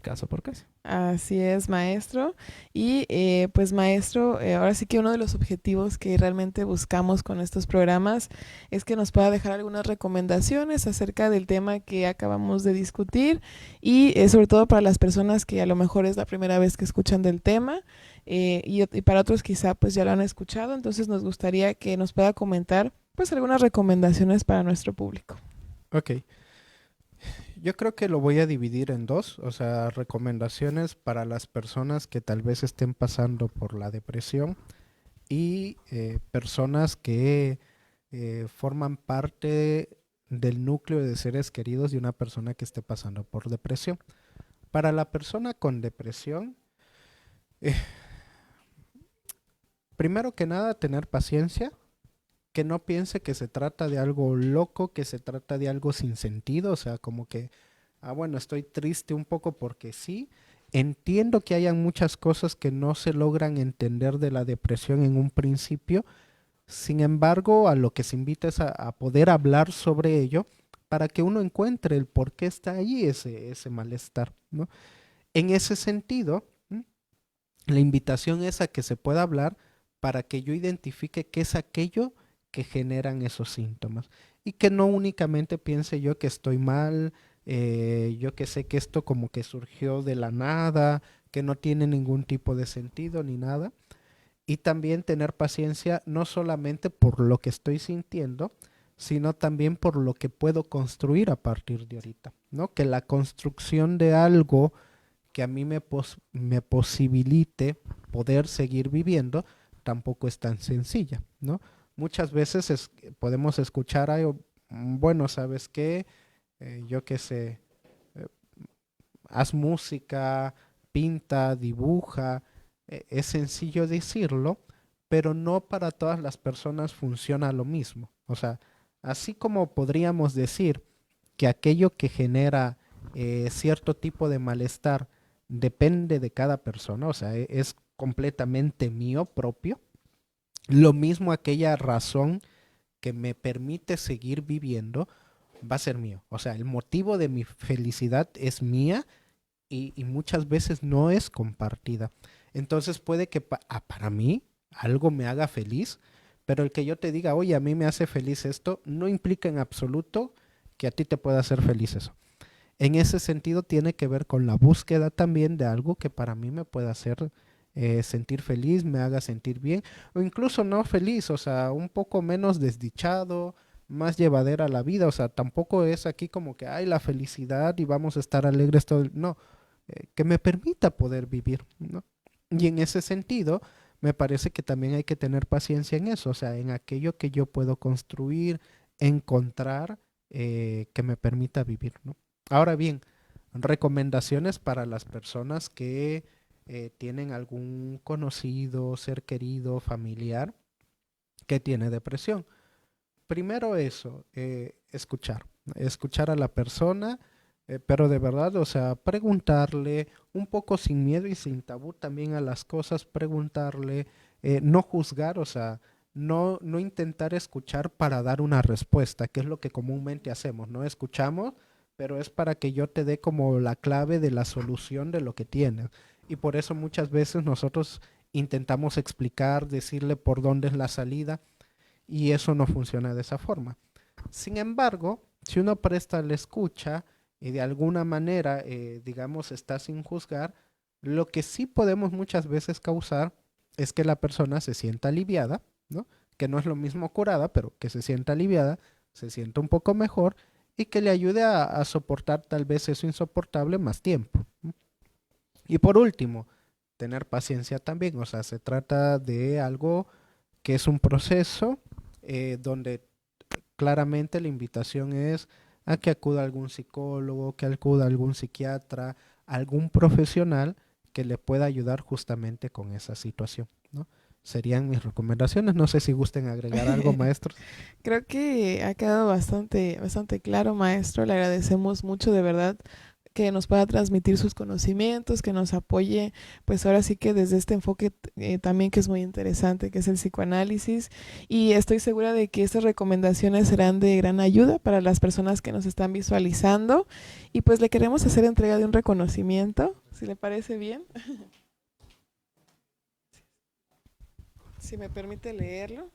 caso por caso. Así es, maestro. Y pues maestro, ahora sí que uno de los objetivos que realmente buscamos con estos programas es que nos pueda dejar algunas recomendaciones acerca del tema que acabamos de discutir y sobre todo para las personas que a lo mejor es la primera vez que escuchan del tema y para otros quizá pues ya lo han escuchado, entonces nos gustaría que nos pueda comentar pues algunas recomendaciones para nuestro público. Ok. Yo creo que lo voy a dividir en dos, o sea, recomendaciones para las personas que tal vez estén pasando por la depresión y personas que forman parte del núcleo de seres queridos de una persona que esté pasando por depresión. Para la persona con depresión, eh, primero que nada, tener paciencia, que no piense que se trata de algo loco, que se trata de algo sin sentido, o sea, como que, bueno, estoy triste un poco porque sí. Entiendo que hayan muchas cosas que no se logran entender de la depresión en un principio. Sin embargo, a lo que se invita es a poder hablar sobre ello para que uno encuentre el por qué está ahí ese malestar, ¿no? En ese sentido, la invitación es a que se pueda hablar para que yo identifique qué es aquello que generan esos síntomas y que no únicamente piense yo que estoy mal, yo que sé que esto como que surgió de la nada, que no tiene ningún tipo de sentido ni nada. Y también tener paciencia no solamente por lo que estoy sintiendo, sino también por lo que puedo construir a partir de ahorita, ¿no? Que la construcción de algo que a mí me posibilite poder seguir viviendo tampoco es tan sencilla, ¿no? Muchas veces podemos escuchar, bueno, ¿sabes qué? Yo qué sé, eh, haz música, pinta, dibuja. Es sencillo decirlo, pero no para todas las personas funciona lo mismo. O sea, así como podríamos decir que aquello que genera cierto tipo de malestar depende de cada persona, o sea, es completamente mío propio, lo mismo aquella razón que me permite seguir viviendo va a ser mío. O sea, el motivo de mi felicidad es mía y muchas veces no es compartida. Entonces puede que para mí algo me haga feliz, pero el que yo te diga, oye, a mí me hace feliz esto, no implica en absoluto que a ti te pueda hacer feliz eso. En ese sentido tiene que ver con la búsqueda también de algo que para mí me pueda hacer sentir feliz, me haga sentir bien, o incluso no feliz, o sea, un poco menos desdichado, más llevadera la vida, o sea, tampoco es aquí como que hay la felicidad y vamos a estar alegres todo no, que me permita poder vivir, ¿no? Y en ese sentido, me parece que también hay que tener paciencia en eso, o sea, en aquello que yo puedo construir, encontrar, que me permita vivir, ¿no? Ahora bien, recomendaciones para las personas que tienen algún conocido, ser querido, familiar que tiene depresión. Primero eso, escuchar a la persona, pero de verdad, o sea, preguntarle un poco sin miedo y sin tabú también a las cosas, preguntarle, no juzgar, o sea, no intentar escuchar para dar una respuesta, que es lo que comúnmente hacemos, ¿no? Escuchamos, pero es para que yo te dé como la clave de la solución de lo que tienes. Y por eso muchas veces nosotros intentamos explicar, decirle por dónde es la salida, y eso no funciona de esa forma. Sin embargo, si uno presta la escucha y de alguna manera, digamos, está sin juzgar, lo que sí podemos muchas veces causar es que la persona se sienta aliviada, ¿no? Que no es lo mismo curada, pero que se sienta aliviada, se sienta un poco mejor y que le ayude a soportar tal vez eso insoportable más tiempo, ¿no? Y por último, tener paciencia también, o sea, se trata de algo que es un proceso donde claramente la invitación es a que acuda algún psicólogo, que acuda algún psiquiatra, algún profesional que le pueda ayudar justamente con esa situación, ¿no? Serían mis recomendaciones. No sé si gusten agregar algo, maestros. Creo que ha quedado bastante claro, maestro. Le agradecemos mucho, de verdad, que nos pueda transmitir sus conocimientos, que nos apoye, pues ahora sí que desde este enfoque también que es muy interesante, que es el psicoanálisis, y estoy segura de que estas recomendaciones serán de gran ayuda para las personas que nos están visualizando, y pues le queremos hacer entrega de un reconocimiento, si le parece bien. Si me permite leerlo.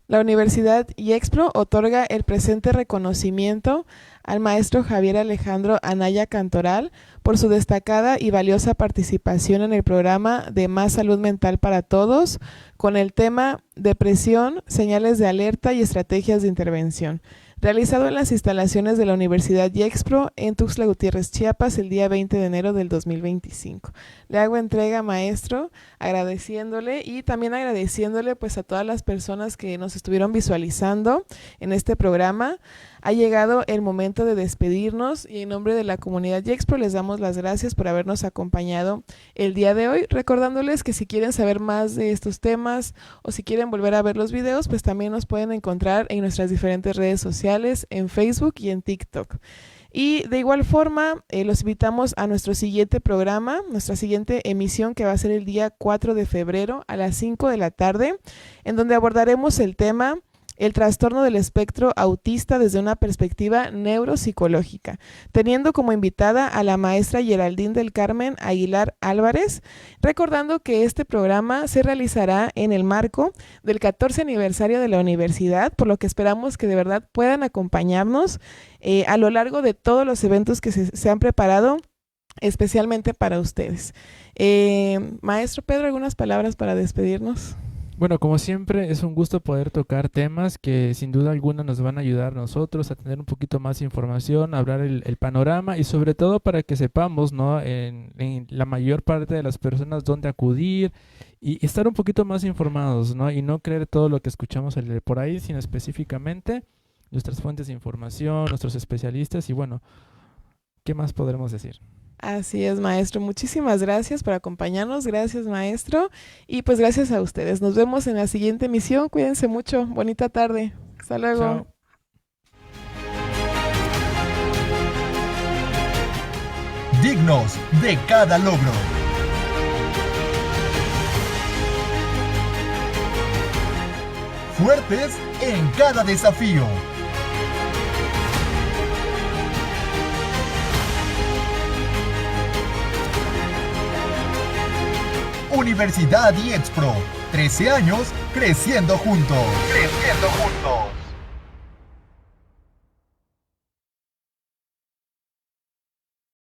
La Universidad IEXPRO otorga el presente reconocimiento al maestro Javier Alejandro Anaya Cantoral por su destacada y valiosa participación en el programa de Más Salud Mental para Todos con el tema Depresión, señales de alerta y estrategias de intervención, realizado en las instalaciones de la Universidad Gexpro en Tuxtla Gutiérrez, Chiapas, el día 20 de enero del 2025. Le hago entrega, maestro, agradeciéndole y también agradeciéndole pues a todas las personas que nos estuvieron visualizando en este programa. Ha llegado el momento de despedirnos y en nombre de la comunidad Gexpro les damos las gracias por habernos acompañado el día de hoy, recordándoles que si quieren saber más de estos temas o si quieren volver a ver los videos, pues también nos pueden encontrar en nuestras diferentes redes sociales, en Facebook y en TikTok. Y de igual forma, los invitamos a nuestro siguiente programa, nuestra siguiente emisión, que va a ser el día 4 de febrero a las 5 de la tarde, en donde abordaremos el tema el trastorno del espectro autista desde una perspectiva neuropsicológica, teniendo como invitada a la maestra Geraldine del Carmen Aguilar Álvarez, recordando que este programa se realizará en el marco del 14 aniversario de la universidad, por lo que esperamos que de verdad puedan acompañarnos a lo largo de todos los eventos que se han preparado especialmente para ustedes. Maestro Pedro, ¿algunas palabras para despedirnos? Bueno, como siempre, es un gusto poder tocar temas que sin duda alguna nos van a ayudar a nosotros a tener un poquito más de información, a hablar el panorama y sobre todo para que sepamos, ¿no?, en la mayor parte de las personas dónde acudir y estar un poquito más informados, ¿no? Y no creer todo lo que escuchamos por ahí, sino específicamente nuestras fuentes de información, nuestros especialistas y bueno, ¿qué más podremos decir? Así es, maestro. Muchísimas gracias por acompañarnos. Gracias, maestro. Y pues gracias a ustedes. Nos vemos en la siguiente emisión. Cuídense mucho. Bonita tarde. Hasta luego. Chao. Dignos de cada logro. Fuertes en cada desafío. Universidad Gexpro, 13 años creciendo juntos. Creciendo juntos.